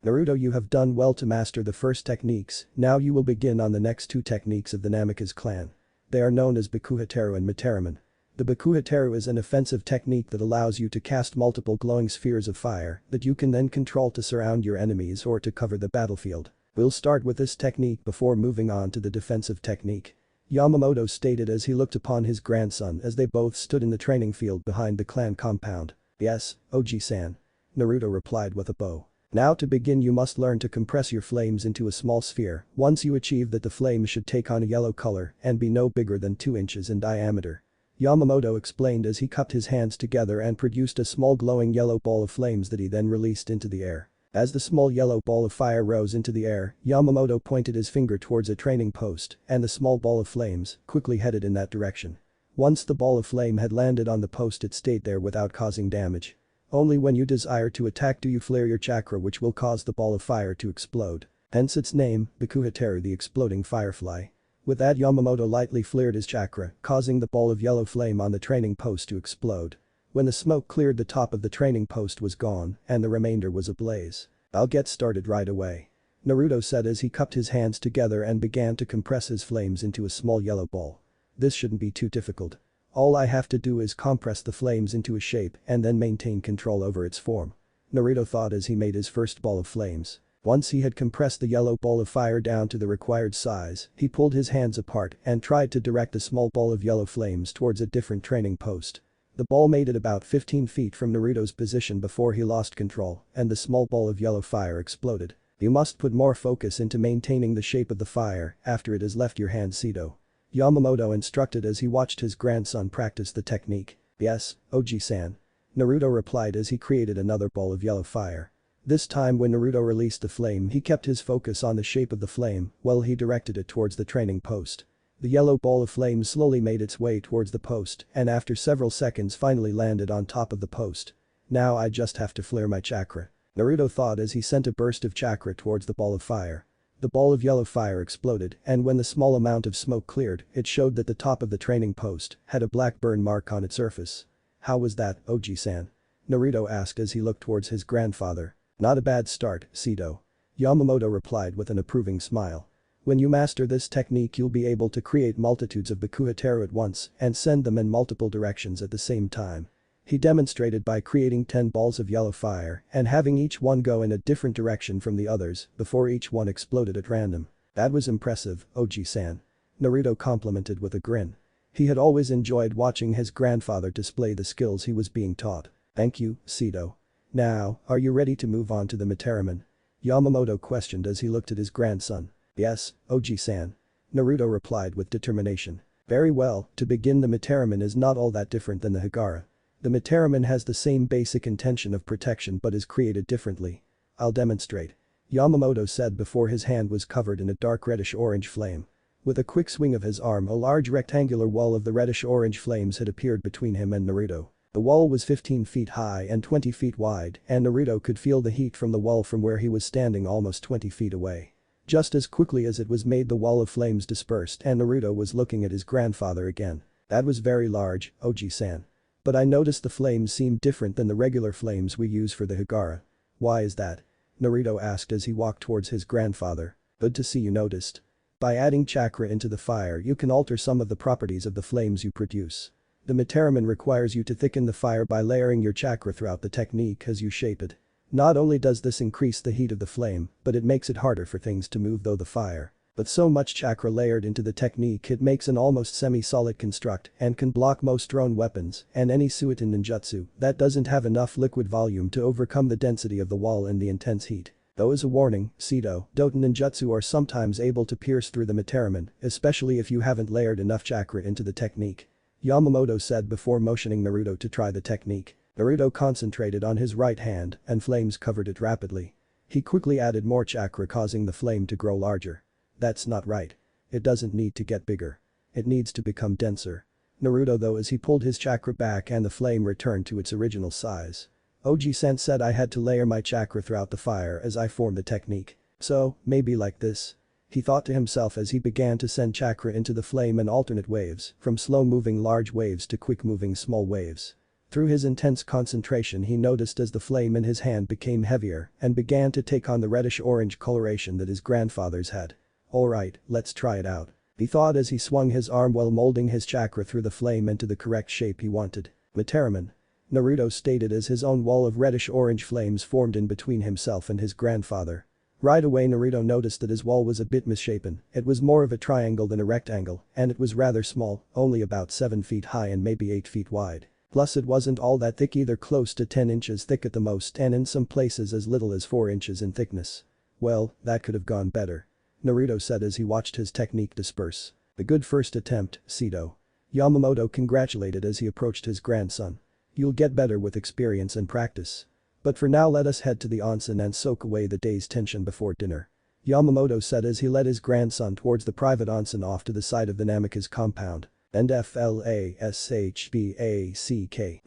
Naruto, you have done well to master the first techniques, now you will begin on the next 2 techniques of the Namikaze clan. They are known as Bakuhateru and Mitaraman. The Bakuhateru is an offensive technique that allows you to cast multiple glowing spheres of fire that you can then control to surround your enemies or to cover the battlefield. We'll start with this technique before moving on to the defensive technique. Yamamoto stated as he looked upon his grandson as they both stood in the training field behind the clan compound. Yes, Oji-san. Naruto replied with a bow. Now to begin you must learn to compress your flames into a small sphere. Once you achieve that, the flames should take on a yellow color and be no bigger than 2 inches in diameter. Yamamoto explained as he cupped his hands together and produced a small glowing yellow ball of flames that he then released into the air. As the small yellow ball of fire rose into the air, Yamamoto pointed his finger towards a training post, and the small ball of flames quickly headed in that direction. Once the ball of flame had landed on the post, it stayed there without causing damage. Only when you desire to attack do you flare your chakra, which will cause the ball of fire to explode. Hence its name, Bakuhateru, the exploding firefly. With that, Yamamoto lightly flared his chakra, causing the ball of yellow flame on the training post to explode. When the smoke cleared, the top of the training post was gone, and the remainder was ablaze. I'll get started right away. Naruto said as he cupped his hands together and began to compress his flames into a small yellow ball. This shouldn't be too difficult. All I have to do is compress the flames into a shape and then maintain control over its form. Naruto thought as he made his first ball of flames. Once he had compressed the yellow ball of fire down to the required size, he pulled his hands apart and tried to direct a small ball of yellow flames towards a different training post. The ball made it about 15 feet from Naruto's position before he lost control, and the small ball of yellow fire exploded. You must put more focus into maintaining the shape of the fire after it has left your hand, Sito. Yamamoto instructed as he watched his grandson practice the technique. Yes, Oji-san. Naruto replied as he created another ball of yellow fire. This time when Naruto released the flame, he kept his focus on the shape of the flame while he directed it towards the training post. The yellow ball of flame slowly made its way towards the post and after several seconds finally landed on top of the post. Now I just have to flare my chakra, Naruto thought as he sent a burst of chakra towards the ball of fire. The ball of yellow fire exploded and when the small amount of smoke cleared, it showed that the top of the training post had a black burn mark on its surface. How was that, Oji-san? Naruto asked as he looked towards his grandfather. Not a bad start, Sito. Yamamoto replied with an approving smile. When you master this technique you'll be able to create multitudes of Bakuhiteru at once and send them in multiple directions at the same time. He demonstrated by creating 10 balls of yellow fire and having each one go in a different direction from the others before each one exploded at random. That was impressive, Oji-san. Naruto complimented with a grin. He had always enjoyed watching his grandfather display the skills he was being taught. Thank you, Sito. Now, are you ready to move on to the Mitaramen? Yamamoto questioned as he looked at his grandson. Yes, Oji-san. Naruto replied with determination. Very well, to begin the Mitaramen is not all that different than the Hagara. The Mitaramen has the same basic intention of protection but is created differently. I'll demonstrate. Yamamoto said before his hand was covered in a dark reddish-orange flame. With a quick swing of his arm, a large rectangular wall of the reddish-orange flames had appeared between him and Naruto. The wall was 15 feet high and 20 feet wide and Naruto could feel the heat from the wall from where he was standing almost 20 feet away. Just as quickly as it was made, the wall of flames dispersed and Naruto was looking at his grandfather again. That was very large, Oji-san. But I noticed the flames seemed different than the regular flames we use for the Hagara. Why is that? Naruto asked as he walked towards his grandfather. Good to see you noticed. By adding chakra into the fire you can alter some of the properties of the flames you produce. The Mitaramen requires you to thicken the fire by layering your chakra throughout the technique as you shape it. Not only does this increase the heat of the flame, but it makes it harder for things to move through the fire. But so much chakra layered into the technique it makes an almost semi-solid construct and can block most thrown weapons and any Suiton ninjutsu that doesn't have enough liquid volume to overcome the density of the wall and the intense heat. Though as a warning, Sito, Doton ninjutsu are sometimes able to pierce through the Mitaramen, especially if you haven't layered enough chakra into the technique. Yamamoto said before motioning Naruto to try the technique. Naruto concentrated on his right hand and flames covered it rapidly. He quickly added more chakra causing the flame to grow larger. That's not right. It doesn't need to get bigger. It needs to become denser. Naruto though as he pulled his chakra back and the flame returned to its original size. Oji-san said I had to layer my chakra throughout the fire as I formed the technique. So, maybe like this. He thought to himself as he began to send chakra into the flame in alternate waves, from slow-moving large waves to quick-moving small waves. Through his intense concentration he noticed as the flame in his hand became heavier and began to take on the reddish-orange coloration that his grandfather's had. Alright, let's try it out. He thought as he swung his arm while molding his chakra through the flame into the correct shape he wanted. Mitaramen. Naruto stated as his own wall of reddish-orange flames formed in between himself and his grandfather. Right away Naruto noticed that his wall was a bit misshapen, it was more of a triangle than a rectangle, and it was rather small, only about 7 feet high and maybe 8 feet wide. Plus it wasn't all that thick either, close to 10 inches thick at the most and in some places as little as 4 inches in thickness. Well, that could have gone better. Naruto said as he watched his technique disperse. A good first attempt, Sito. Yamamoto congratulated as he approached his grandson. You'll get better with experience and practice. But for now let us head to the onsen and soak away the day's tension before dinner. Yamamoto said as he led his grandson towards the private onsen off to the side of the Namikaze compound. And FLASHBACK.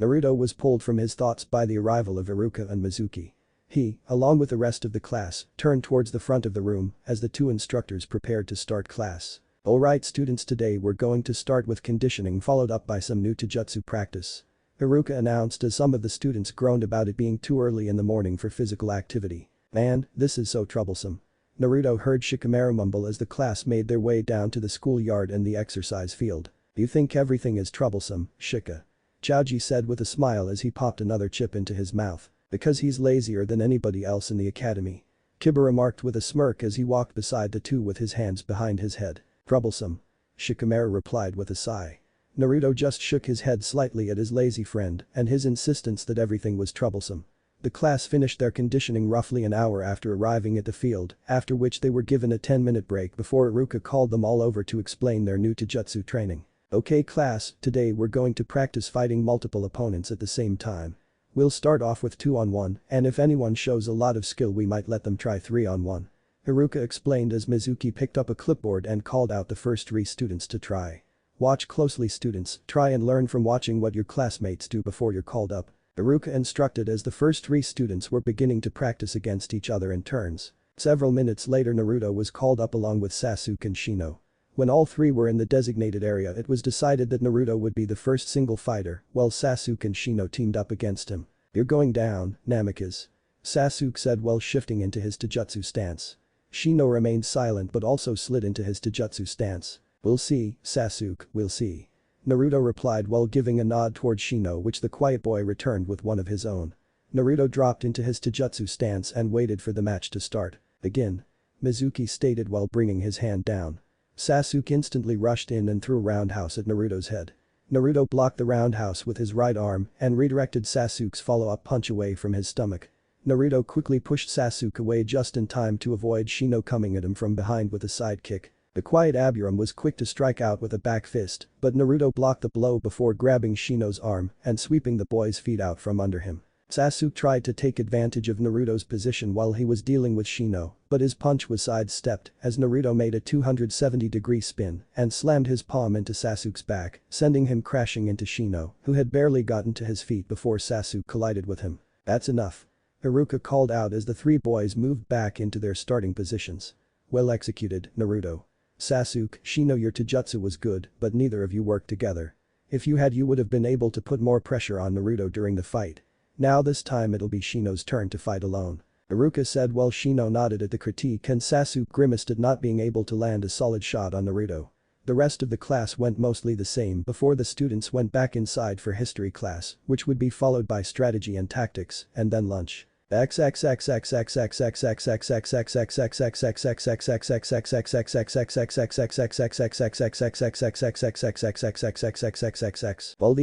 Naruto was pulled from his thoughts by the arrival of Iruka and Mizuki. He, along with the rest of the class, turned towards the front of the room as the two instructors prepared to start class. Alright students, today we're going to start with conditioning followed up by some new taijutsu practice. Iruka announced as some of the students groaned about it being too early in the morning for physical activity. Man, this is so troublesome. Naruto heard Shikamaru mumble as the class made their way down to the schoolyard and the exercise field. You think everything is troublesome, Shika? Chaoji said with a smile as he popped another chip into his mouth. Because he's lazier than anybody else in the academy. Kiba remarked with a smirk as he walked beside the two with his hands behind his head. Troublesome. Shikamaru replied with a sigh. Naruto just shook his head slightly at his lazy friend and his insistence that everything was troublesome. The class finished their conditioning roughly an hour after arriving at the field, after which they were given a 10-minute break before Iruka called them all over to explain their new Taijutsu training. Okay class, today we're going to practice fighting multiple opponents at the same time. We'll start off with 2-on-1, and if anyone shows a lot of skill we might let them try 3-on-1. Iruka explained as Mizuki picked up a clipboard and called out the first 3 students to try. Watch closely students, try and learn from watching what your classmates do before you're called up. Iruka instructed as the first 3 students were beginning to practice against each other in turns. Several minutes later Naruto was called up along with Sasuke and Shino. When all 3 were in the designated area it was decided that Naruto would be the first single fighter, while Sasuke and Shino teamed up against him. You're going down, Namikaze. Sasuke said while shifting into his Taijutsu stance. Shino remained silent but also slid into his Taijutsu stance. We'll see, Sasuke, we'll see. Naruto replied while giving a nod towards Shino which the quiet boy returned with one of his own. Naruto dropped into his Taijutsu stance and waited for the match to start. Begin. Mizuki stated while bringing his hand down. Sasuke instantly rushed in and threw a roundhouse at Naruto's head. Naruto blocked the roundhouse with his right arm and redirected Sasuke's follow-up punch away from his stomach. Naruto quickly pushed Sasuke away just in time to avoid Shino coming at him from behind with a side kick. The quiet Abiram was quick to strike out with a back fist, but Naruto blocked the blow before grabbing Shino's arm and sweeping the boy's feet out from under him. Sasuke tried to take advantage of Naruto's position while he was dealing with Shino, but his punch was sidestepped as Naruto made a 270-degree spin and slammed his palm into Sasuke's back, sending him crashing into Shino, who had barely gotten to his feet before Sasuke collided with him. That's enough. Iruka called out as the 3 boys moved back into their starting positions. Well executed, Naruto. Sasuke, Shino, your Taijutsu was good, but neither of you worked together. If you had you would have been able to put more pressure on Naruto during the fight. Now this time it'll be Shino's turn to fight alone. Iruka said while Shino nodded at the critique and Sasuke grimaced at not being able to land a solid shot on Naruto. The rest of the class went mostly the same before the students went back inside for history class, which would be followed by strategy and tactics, and then lunch. While the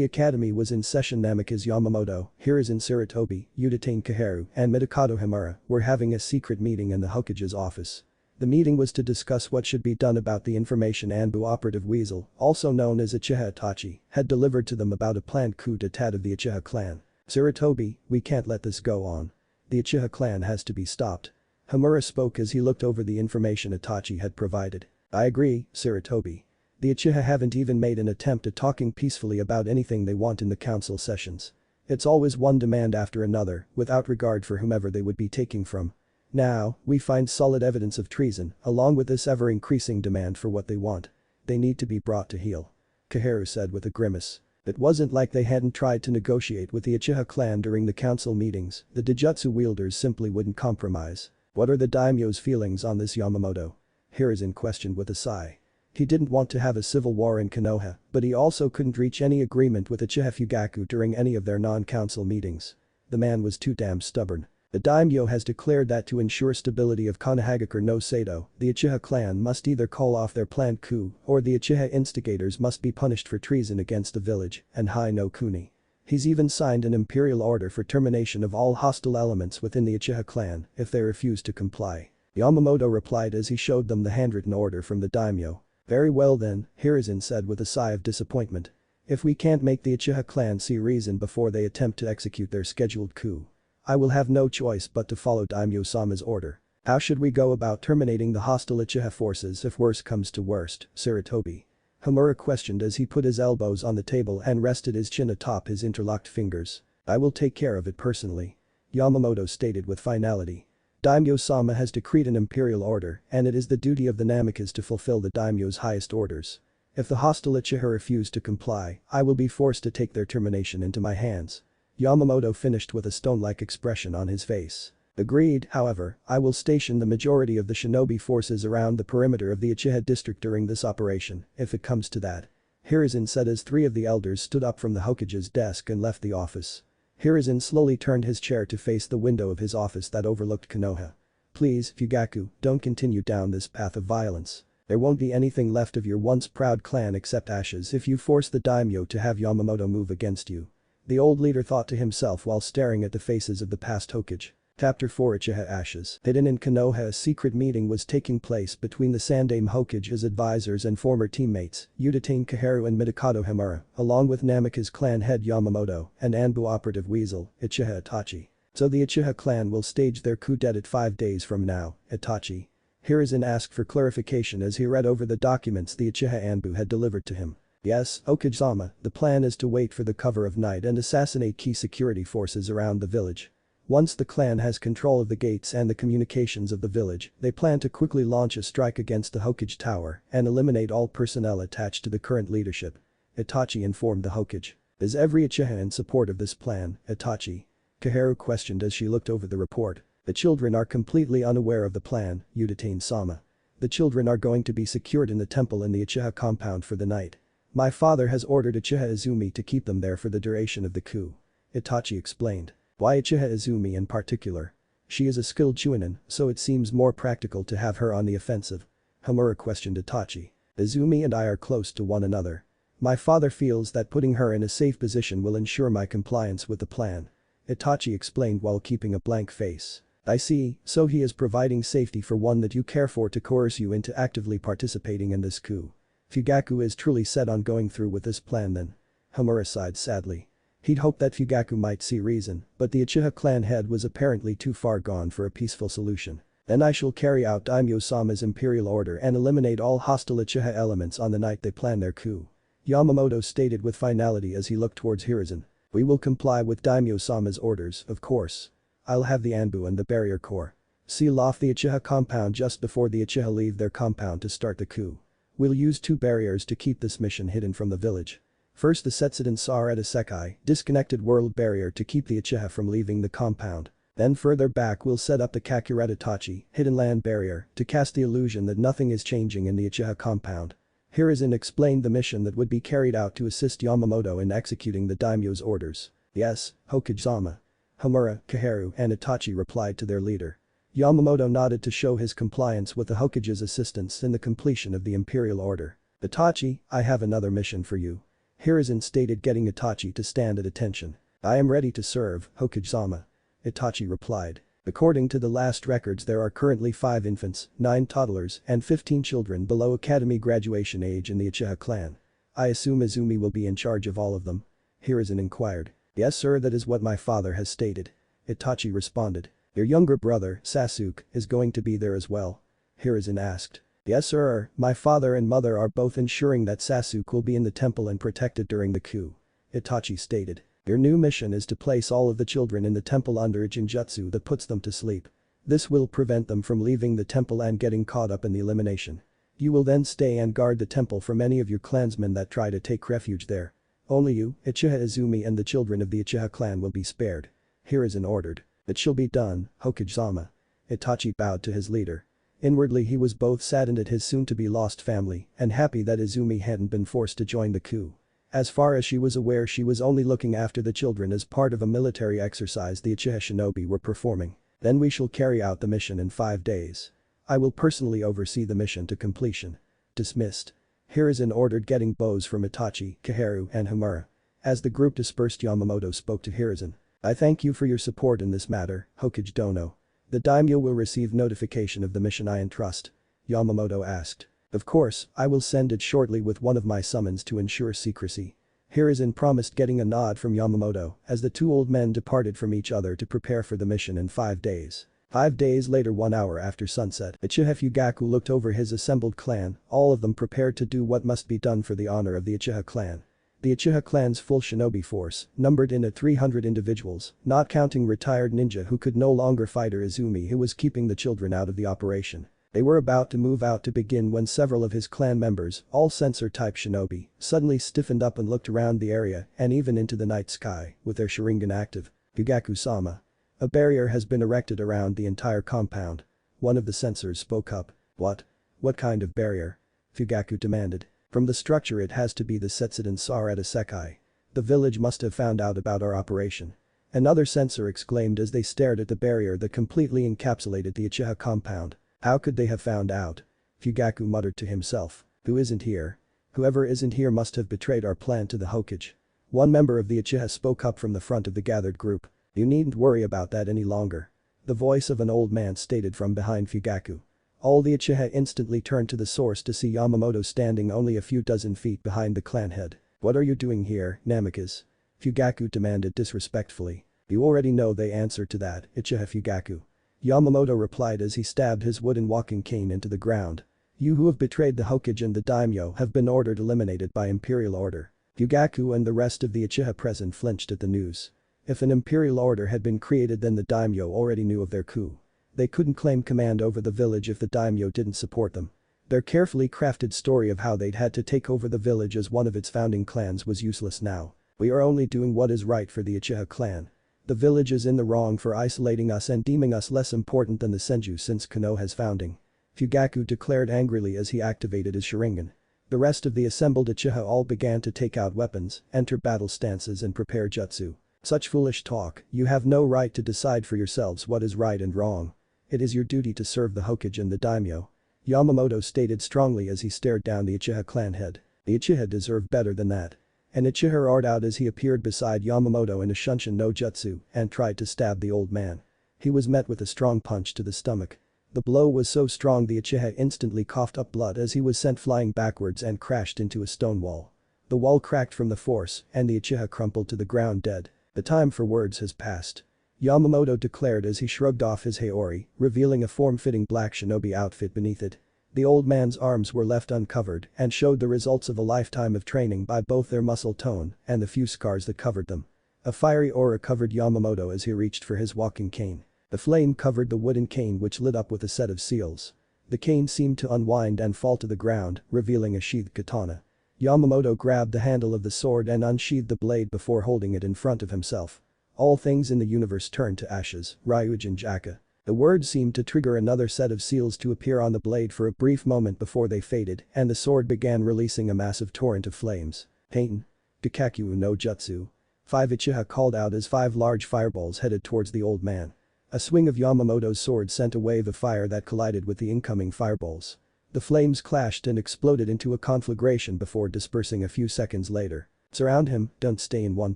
academy was in session, Namikaze Yamamoto, Hiruzen Sarutobi, Udatain Kaheru, and Mitakato Himura were having a secret meeting in the Hokage's office. The meeting was to discuss what should be done about the information Anbu operative Weasel, also known as Uchiha Itachi, had delivered to them about a planned coup d'etat of the Uchiha clan. Sarutobi, we can't let this go on. The Uchiha clan has to be stopped. Himura spoke as he looked over the information Itachi had provided. I agree, Sarutobi. The Uchiha haven't even made an attempt at talking peacefully about anything they want in the council sessions. It's always one demand after another, without regard for whomever they would be taking from. Now, we find solid evidence of treason, along with this ever-increasing demand for what they want. They need to be brought to heel. Kaheru said with a grimace. It wasn't like they hadn't tried to negotiate with the Uchiha clan during the council meetings, the Taijutsu wielders simply wouldn't compromise. What are the daimyo's feelings on this, Yamamoto? Hiruzen questioned with a sigh. He didn't want to have a civil war in Konoha, but he also couldn't reach any agreement with Uchiha Fugaku during any of their non-council meetings. The man was too damn stubborn. The daimyo has declared that to ensure stability of Konohagakure no Sado, the Uchiha clan must either call off their planned coup or the Uchiha instigators must be punished for treason against the village and Hai no Kuni. He's even signed an imperial order for termination of all hostile elements within the Uchiha clan if they refuse to comply. Yamamoto replied as he showed them the handwritten order from the daimyo. Very well then, Hiruzen said with a sigh of disappointment. If we can't make the Uchiha clan see reason before they attempt to execute their scheduled coup, I will have no choice but to follow Daimyo-sama's order. How should we go about terminating the hostile Uchiha forces if worse comes to worst, Sarutobi? Himura questioned as he put his elbows on the table and rested his chin atop his interlocked fingers. I will take care of it personally. Yamamoto stated with finality. Daimyo-sama has decreed an imperial order and it is the duty of the Namikaze to fulfill the daimyo's highest orders. If the hostile Uchiha refuse to comply, I will be forced to take their termination into my hands. Yamamoto finished with a stone-like expression on his face. Agreed, however, I will station the majority of the shinobi forces around the perimeter of the Uchiha district during this operation, if it comes to that. Hiruzen said as 3 of the elders stood up from the Hokage's desk and left the office. Hiruzen slowly turned his chair to face the window of his office that overlooked Konoha. Please, Fugaku, don't continue down this path of violence. There won't be anything left of your once proud clan except ashes if you force the daimyo to have Yamamoto move against you. The old leader thought to himself while staring at the faces of the past Hokage. Chapter 4 Uchiha Ashes. Hidden in Konoha, a secret meeting was taking place between the Sandaime Hokage's advisors and former teammates, Uchiha Kaheru and Mitsukato Himura, along with Namika's clan head Yamamoto and Anbu operative Weasel, Uchiha Itachi. So the Uchiha clan will stage their coup d'etat 5 days from now, Itachi. Hiruzen asked for clarification as he read over the documents the Uchiha Anbu had delivered to him. Yes, Hokage-sama, the plan is to wait for the cover of night and assassinate key security forces around the village. Once the clan has control of the gates and the communications of the village, they plan to quickly launch a strike against the Hokage Tower and eliminate all personnel attached to the current leadership. Itachi informed the Hokage. Is every Uchiha in support of this plan, Itachi? Kaheru questioned as she looked over the report. The children are completely unaware of the plan, Uchiha-sama. The children are going to be secured in the temple in the Uchiha compound for the night. My father has ordered Uchiha Izumi to keep them there for the duration of the coup. Itachi explained. Why Uchiha Izumi in particular? She is a skilled Chunin, so it seems more practical to have her on the offensive. Himura questioned Itachi. Izumi and I are close to one another. My father feels that putting her in a safe position will ensure my compliance with the plan. Itachi explained while keeping a blank face. I see, so he is providing safety for one that you care for to coerce you into actively participating in this coup. Fugaku is truly set on going through with this plan then. Himura sighed sadly. He'd hoped that Fugaku might see reason, but the Uchiha clan head was apparently too far gone for a peaceful solution. Then I shall carry out Daimyo-sama's imperial order and eliminate all hostile Uchiha elements on the night they plan their coup. Yamamoto stated with finality as he looked towards Hiruzen. We will comply with Daimyo-sama's orders, of course. I'll have the Anbu and the barrier corps seal off the Uchiha compound just before the Uchiha leave their compound to start the coup. We'll use 2 barriers to keep this mission hidden from the village. First the Setsuden Sarada disconnected world barrier to keep the Uchiha from leaving the compound. Then further back we'll set up the Kakureta hidden land barrier to cast the illusion that nothing is changing in the Uchiha compound. Hiruzen explained the mission that would be carried out to assist Yamamoto in executing the daimyo's orders. Yes, Hokage-sama. Himura, Kaheru and Itachi replied to their leader. Yamamoto nodded to show his compliance with the Hokage's assistance in the completion of the imperial order. Itachi, I have another mission for you. Hiruzen stated, getting Itachi to stand at attention. I am ready to serve, Hokage-sama. Itachi replied. According to the last records there are currently 5 infants, 9 toddlers and 15 children below academy graduation age in the Uchiha clan. I assume Izumi will be in charge of all of them? Hiruzen inquired. Yes sir, that is what my father has stated. Itachi responded. Your younger brother, Sasuke, is going to be there as well? Hiruzen asked. Yes sir, my father and mother are both ensuring that Sasuke will be in the temple and protected during the coup. Itachi stated. Your new mission is to place all of the children in the temple under a genjutsu that puts them to sleep. This will prevent them from leaving the temple and getting caught up in the elimination. You will then stay and guard the temple from any of your clansmen that try to take refuge there. Only you, Uchiha Izumi and the children of the Uchiha clan will be spared. Hiruzen ordered. It shall be done, Hokage-sama. Itachi bowed to his leader. Inwardly he was both saddened at his soon-to-be-lost family and happy that Izumi hadn't been forced to join the coup. As far as she was aware, she was only looking after the children as part of a military exercise the Uchiha shinobi were performing. Then we shall carry out the mission in 5 days. I will personally oversee the mission to completion. Dismissed. Hiruzen ordered, getting bows from Itachi, Kaheru and Himura. As the group dispersed, Yamamoto spoke to Hiruzen. I thank you for your support in this matter, Hokage Dono. The daimyo will receive notification of the mission I entrust. Yamamoto asked. Of course, I will send it shortly with one of my summons to ensure secrecy. Hiruzen promised, getting a nod from Yamamoto as the 2 old men departed from each other to prepare for the mission in 5 days. 5 days later, 1 hour after sunset, Uchiha Fugaku looked over his assembled clan, all of them prepared to do what must be done for the honor of the Uchiha clan. The Uchiha clan's full shinobi force numbered in at 300 individuals, not counting retired ninja who could no longer fight or Izumi who was keeping the children out of the operation. They were about to move out to begin when several of his clan members, all sensor-type shinobi, suddenly stiffened up and looked around the area and even into the night sky with their Sharingan active. Fugaku-sama. A barrier has been erected around the entire compound. One of the sensors spoke up. What? What kind of barrier? Fugaku demanded. From the structure it has to be the Setsuden Sarada. The village must have found out about our operation. Another sensor exclaimed as they stared at the barrier that completely encapsulated the Uchiha compound. How could they have found out? Fugaku muttered to himself. Who isn't here? Whoever isn't here must have betrayed our plan to the Hokage. One member of the Uchiha spoke up from the front of the gathered group. "You needn't worry about that any longer." The voice of an old man stated from behind Fugaku. All the Uchiha instantly turned to the source to see Yamamoto standing only a few dozen feet behind the clan head. "What are you doing here, Namikaze?" Fugaku demanded disrespectfully. "You already know the answer to that, Uchiha Fugaku." Yamamoto replied as he stabbed his wooden walking cane into the ground. "You who have betrayed the Hokage and the daimyo have been ordered eliminated by imperial order." Fugaku and the rest of the Uchiha present flinched at the news. If an imperial order had been created, then the daimyo already knew of their coup. They couldn't claim command over the village if the daimyo didn't support them. Their carefully crafted story of how they'd had to take over the village as one of its founding clans was useless now. "We are only doing what is right for the Uchiha clan. The village is in the wrong for isolating us and deeming us less important than the Senju since Konoha's founding," Fugaku declared angrily as he activated his Sharingan. The rest of the assembled Uchiha all began to take out weapons, enter battle stances and prepare jutsu. "Such foolish talk, you have no right to decide for yourselves what is right and wrong. It is your duty to serve the Hokage and the daimyo," Yamamoto stated strongly as he stared down the Uchiha clan head. "The Uchiha deserve better than that." An Uchiha roared out as he appeared beside Yamamoto in a Shunshin no Jutsu and tried to stab the old man. He was met with a strong punch to the stomach. The blow was so strong the Uchiha instantly coughed up blood as he was sent flying backwards and crashed into a stone wall. The wall cracked from the force and the Uchiha crumpled to the ground dead. "The time for words has passed," Yamamoto declared as he shrugged off his haori, revealing a form-fitting black shinobi outfit beneath it. The old man's arms were left uncovered and showed the results of a lifetime of training by both their muscle tone and the few scars that covered them. A fiery aura covered Yamamoto as he reached for his walking cane. The flame covered the wooden cane which lit up with a set of seals. The cane seemed to unwind and fall to the ground, revealing a sheathed katana. Yamamoto grabbed the handle of the sword and unsheathed the blade before holding it in front of himself. "All things in the universe turned to ashes, Ryujin Jaka." The word seemed to trigger another set of seals to appear on the blade for a brief moment before they faded and the sword began releasing a massive torrent of flames. "Pain. Gakakyu no Jutsu." 5 Uchiha called out as 5 large fireballs headed towards the old man. A swing of Yamamoto's sword sent a wave of fire that collided with the incoming fireballs. The flames clashed and exploded into a conflagration before dispersing a few seconds later. "Surround him, don't stay in one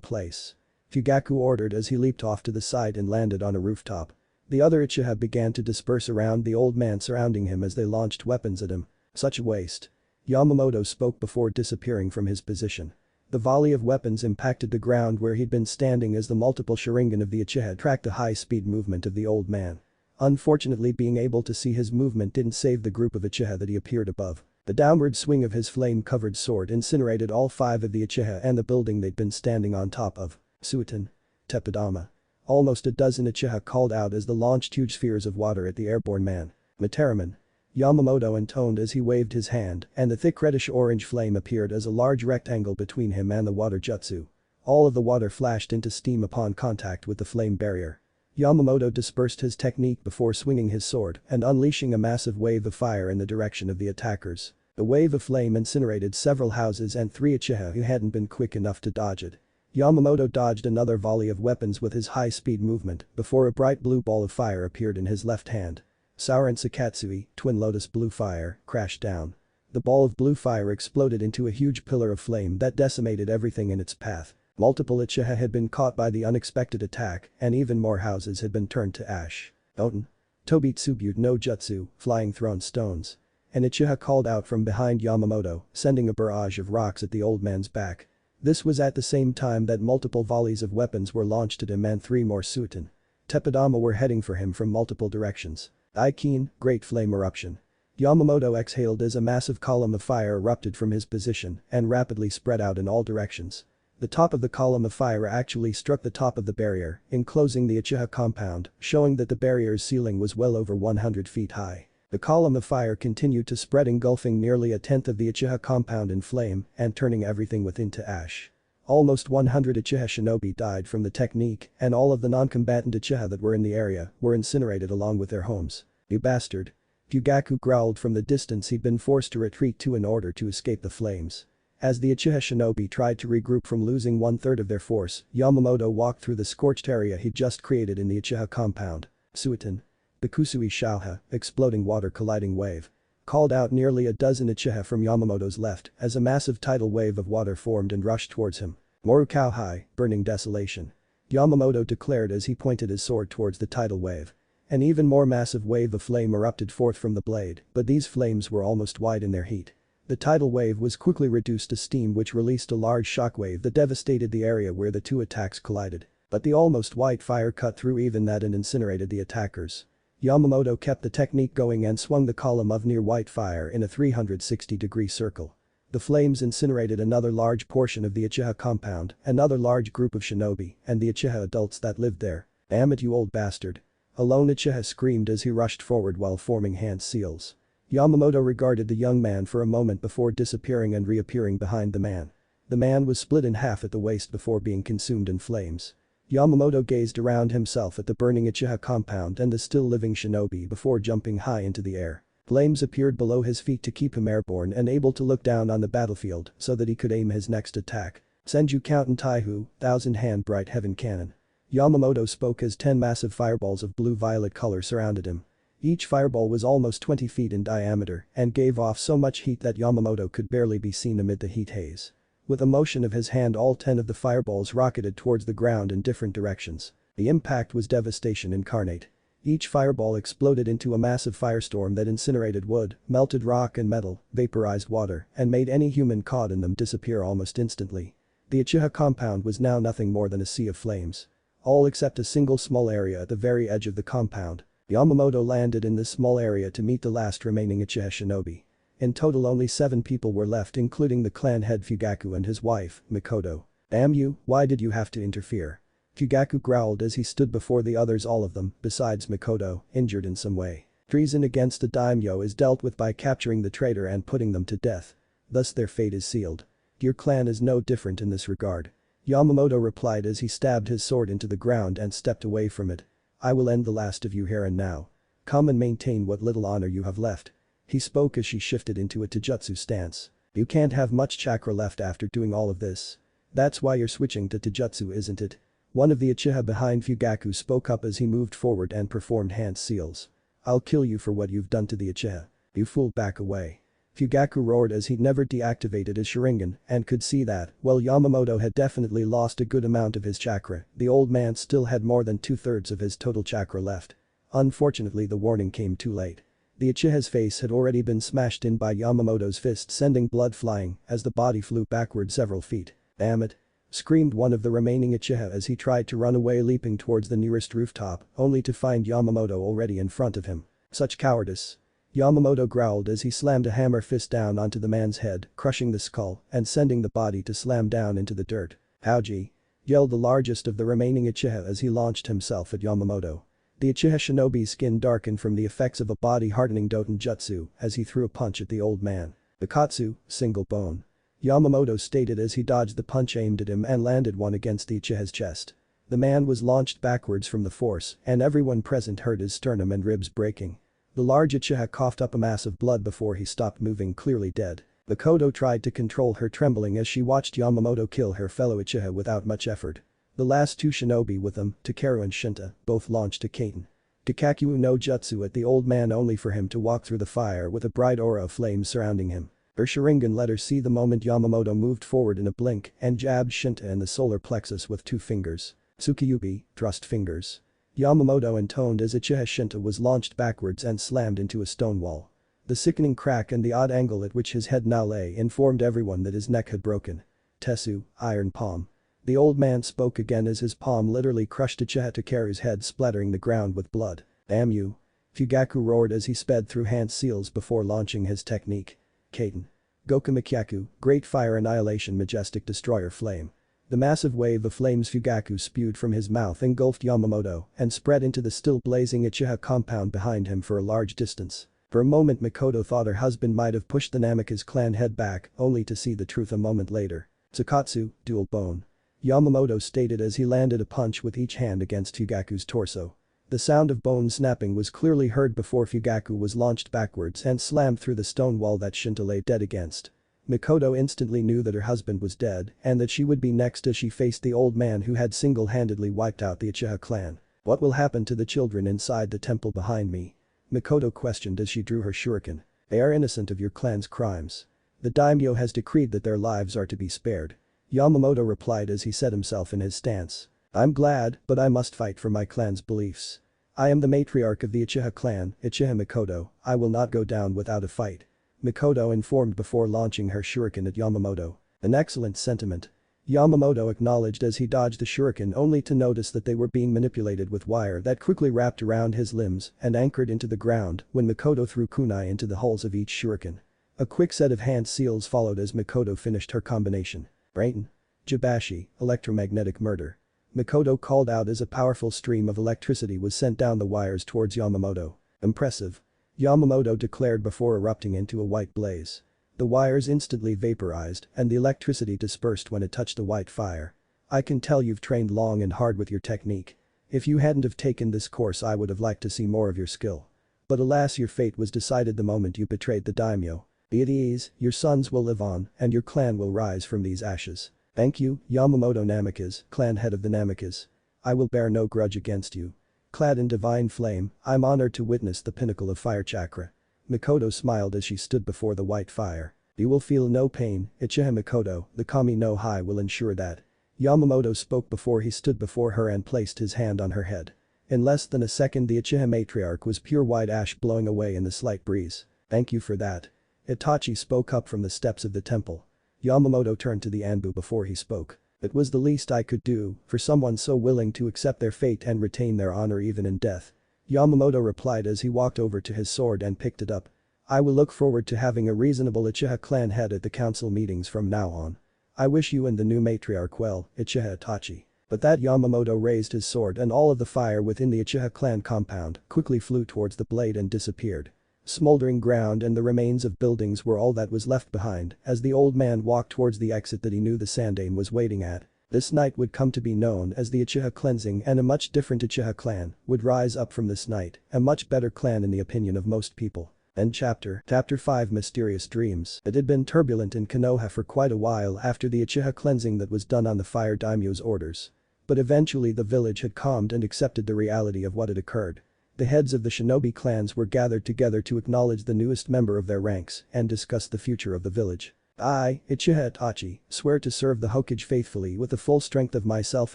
place," Fugaku ordered as he leaped off to the side and landed on a rooftop. The other Uchiha began to disperse around the old man surrounding him as they launched weapons at him. "Such a waste," Yamamoto spoke before disappearing from his position. The volley of weapons impacted the ground where he'd been standing as the multiple Sharingan of the Uchiha tracked the high-speed movement of the old man. Unfortunately, being able to see his movement didn't save the group of Uchiha that he appeared above. The downward swing of his flame-covered sword incinerated all 5 of the Uchiha and the building they'd been standing on top of. "Suiton. Teppadama." Almost a dozen Uchiha called out as they launched huge spheres of water at the airborne man. "Materaman," Yamamoto intoned as he waved his hand and the thick reddish-orange flame appeared as a large rectangle between him and the water jutsu. All of the water flashed into steam upon contact with the flame barrier. Yamamoto dispersed his technique before swinging his sword and unleashing a massive wave of fire in the direction of the attackers. The wave of flame incinerated several houses and 3 Uchiha who hadn't been quick enough to dodge it. Yamamoto dodged another volley of weapons with his high-speed movement before a bright blue ball of fire appeared in his left hand. Sauron Sakatsui, Twin Lotus Blue Fire, crashed down. The ball of blue fire exploded into a huge pillar of flame that decimated everything in its path. Multiple Uchiha had been caught by the unexpected attack and even more houses had been turned to ash. "Oten. Tobitsubu no Jutsu, Flying Thrown Stones." An Uchiha called out from behind Yamamoto, sending a barrage of rocks at the old man's back. This was at the same time that multiple volleys of weapons were launched at him and 3 more Suiton Teppadama were heading for him from multiple directions. Aikin, Great Flame Eruption. Yamamoto exhaled as a massive column of fire erupted from his position and rapidly spread out in all directions. The top of the column of fire actually struck the top of the barrier, enclosing the Uchiha compound, showing that the barrier's ceiling was well over 100 feet high. The column of fire continued to spread, engulfing nearly a tenth of the Uchiha compound in flame and turning everything within to ash. Almost 100 Uchiha shinobi died from the technique and all of the non-combatant Uchiha that were in the area were incinerated along with their homes. "You bastard." Fugaku growled from the distance he'd been forced to retreat to in order to escape the flames. As the Uchiha shinobi tried to regroup from losing 1/3 of their force, Yamamoto walked through the scorched area he'd just created in the Uchiha compound. "Suiton. Bakusui Shouha, Exploding Water Colliding Wave." Called out nearly a dozen Uchiha from Yamamoto's left as a massive tidal wave of water formed and rushed towards him. Morukauhai, burning desolation. Yamamoto declared as he pointed his sword towards the tidal wave. An even more massive wave of flame erupted forth from the blade, but these flames were almost white in their heat. The tidal wave was quickly reduced to steam, which released a large shockwave that devastated the area where the two attacks collided. But the almost white fire cut through even that and incinerated the attackers. Yamamoto kept the technique going and swung the column of near white fire in a 360-degree circle. The flames incinerated another large portion of the Uchiha compound, another large group of shinobi, and the Uchiha adults that lived there. "Damn it, you old bastard." A lone Uchiha screamed as he rushed forward while forming hand seals. Yamamoto regarded the young man for a moment before disappearing and reappearing behind the man. The man was split in half at the waist before being consumed in flames. Yamamoto gazed around himself at the burning Uchiha compound and the still living shinobi before jumping high into the air. Flames appeared below his feet to keep him airborne and able to look down on the battlefield so that he could aim his next attack. "Senju Counten Taihu, 1,000-hand bright heaven cannon." Yamamoto spoke as 10 massive fireballs of blue-violet color surrounded him. Each fireball was almost 20 feet in diameter and gave off so much heat that Yamamoto could barely be seen amid the heat haze. With a motion of his hand, all 10 of the fireballs rocketed towards the ground in different directions. The impact was devastation incarnate. Each fireball exploded into a massive firestorm that incinerated wood, melted rock and metal, vaporized water, and made any human caught in them disappear almost instantly. The Uchiha compound was now nothing more than a sea of flames. All except a single small area at the very edge of the compound. Yamamoto landed in this small area to meet the last remaining Uchiha shinobi. In total only 7 people were left, including the clan head Fugaku and his wife, Mikoto. "Damn you, why did you have to interfere?" Fugaku growled as he stood before the others, all of them, besides Mikoto, injured in some way. Treason against the daimyo is dealt with by capturing the traitor and putting them to death. Thus their fate is sealed. Your clan is no different in this regard. Yamamoto replied as he stabbed his sword into the ground and stepped away from it. "I will end the last of you here and now. Come and maintain what little honor you have left." He spoke as she shifted into a taijutsu stance. "You can't have much chakra left after doing all of this. That's why you're switching to taijutsu, isn't it?" One of the Uchiha behind Fugaku spoke up as he moved forward and performed hand seals. "I'll kill you for what you've done to the Uchiha. You fool, back away." Fugaku roared as he'd never deactivated his Sharingan and could see that, while Yamamoto had definitely lost a good amount of his chakra, the old man still had more than 2/3 of his total chakra left. Unfortunately, the warning came too late. The Uchiha's face had already been smashed in by Yamamoto's fist, sending blood flying as the body flew backward several feet. "Damn it," screamed one of the remaining Uchiha as he tried to run away, leaping towards the nearest rooftop, only to find Yamamoto already in front of him. "Such cowardice." Yamamoto growled as he slammed a hammer fist down onto the man's head, crushing the skull and sending the body to slam down into the dirt. "Howji!" yelled the largest of the remaining Uchiha as he launched himself at Yamamoto. The Uchiha shinobi's skin darkened from the effects of a body-hardening Doten jutsu as he threw a punch at the old man. "Bakatsu, single bone." Yamamoto stated as he dodged the punch aimed at him and landed one against the Uchiha's chest. The man was launched backwards from the force and everyone present heard his sternum and ribs breaking. The large Uchiha coughed up a mass of blood before he stopped moving, clearly dead. Mikoto tried to control her trembling as she watched Yamamoto kill her fellow Uchiha without much effort. The last 2 shinobi with them, Takeru and Shinta, both launched a Kaiten Kikakyu no Jutsu at the old man only for him to walk through the fire with a bright aura of flames surrounding him. Her Sharingan let her see the moment Yamamoto moved forward in a blink and jabbed Shinta in the solar plexus with 2 fingers. Tsukiyubi, thrust fingers. Yamamoto intoned as Uchiha Shinta was launched backwards and slammed into a stone wall. The sickening crack and the odd angle at which his head now lay informed everyone that his neck had broken. "Tessu, iron palm." The old man spoke again as his palm literally crushed Uchiha Takeru's head, splattering the ground with blood. "Damn you." Fugaku roared as he sped through hand seals before launching his technique. Kaiten. Gokumikyaku, Great Fire Annihilation, Majestic Destroyer Flame. The massive wave of flames Fugaku spewed from his mouth engulfed Yamamoto and spread into the still blazing Uchiha compound behind him for a large distance. For a moment Mikoto thought her husband might have pushed the Namikaze clan head back, only to see the truth a moment later. "Tsukatsu, dual bone." Yamamoto stated as he landed a punch with each hand against Fugaku's torso. The sound of bone snapping was clearly heard before Fugaku was launched backwards and slammed through the stone wall that Shinta lay dead against. Mikoto instantly knew that her husband was dead and that she would be next as she faced the old man who had single-handedly wiped out the Uchiha clan. "What will happen to the children inside the temple behind me?" Mikoto questioned as she drew her shuriken. "They are innocent of your clan's crimes. The daimyo has decreed that their lives are to be spared." Yamamoto replied as he set himself in his stance. I'm glad, but I must fight for my clan's beliefs. I am the matriarch of the Uchiha clan, Uchiha Mikoto, I will not go down without a fight. Mikoto informed before launching her shuriken at Yamamoto. An excellent sentiment. Yamamoto acknowledged as he dodged the shuriken only to notice that they were being manipulated with wire that quickly wrapped around his limbs and anchored into the ground when Mikoto threw kunai into the holes of each shuriken. A quick set of hand seals followed as Mikoto finished her combination. Rain. Jibashi, electromagnetic murder. Mikoto called out as a powerful stream of electricity was sent down the wires towards Yamamoto. Impressive. Yamamoto declared before erupting into a white blaze. The wires instantly vaporized and the electricity dispersed when it touched the white fire. I can tell you've trained long and hard with your technique. If you hadn't have taken this course I would have liked to see more of your skill. But alas, your fate was decided the moment you betrayed the daimyo. Be at ease, your sons will live on and your clan will rise from these ashes. Thank you, Yamamoto Namikaze, clan head of the Namikaze. I will bear no grudge against you. Clad in divine flame, I'm honored to witness the pinnacle of fire chakra. Mikoto smiled as she stood before the white fire. You will feel no pain, Uchiha Mikoto, the Kami no Hai will ensure that. Yamamoto spoke before he stood before her and placed his hand on her head. In less than a second the Uchiha matriarch was pure white ash blowing away in the slight breeze. Thank you for that. Itachi spoke up from the steps of the temple. Yamamoto turned to the Anbu before he spoke. It was the least I could do for someone so willing to accept their fate and retain their honor even in death. Yamamoto replied as he walked over to his sword and picked it up. I will look forward to having a reasonable Uchiha clan head at the council meetings from now on. I wish you and the new matriarch well, Uchiha Itachi. But that Yamamoto raised his sword and all of the fire within the Uchiha clan compound quickly flew towards the blade and disappeared. Smoldering ground and the remains of buildings were all that was left behind as the old man walked towards the exit that he knew the Sandaime was waiting at. This night would come to be known as the Uchiha Cleansing and a much different Uchiha clan would rise up from this night, a much better clan in the opinion of most people. End chapter. Chapter 5 Mysterious Dreams. It had been turbulent in Konoha for quite a while after the Uchiha Cleansing that was done on the Fire Daimyo's orders. But eventually the village had calmed and accepted the reality of what had occurred. The heads of the shinobi clans were gathered together to acknowledge the newest member of their ranks and discuss the future of the village. I, Uchiha Itachi, swear to serve the Hokage faithfully with the full strength of myself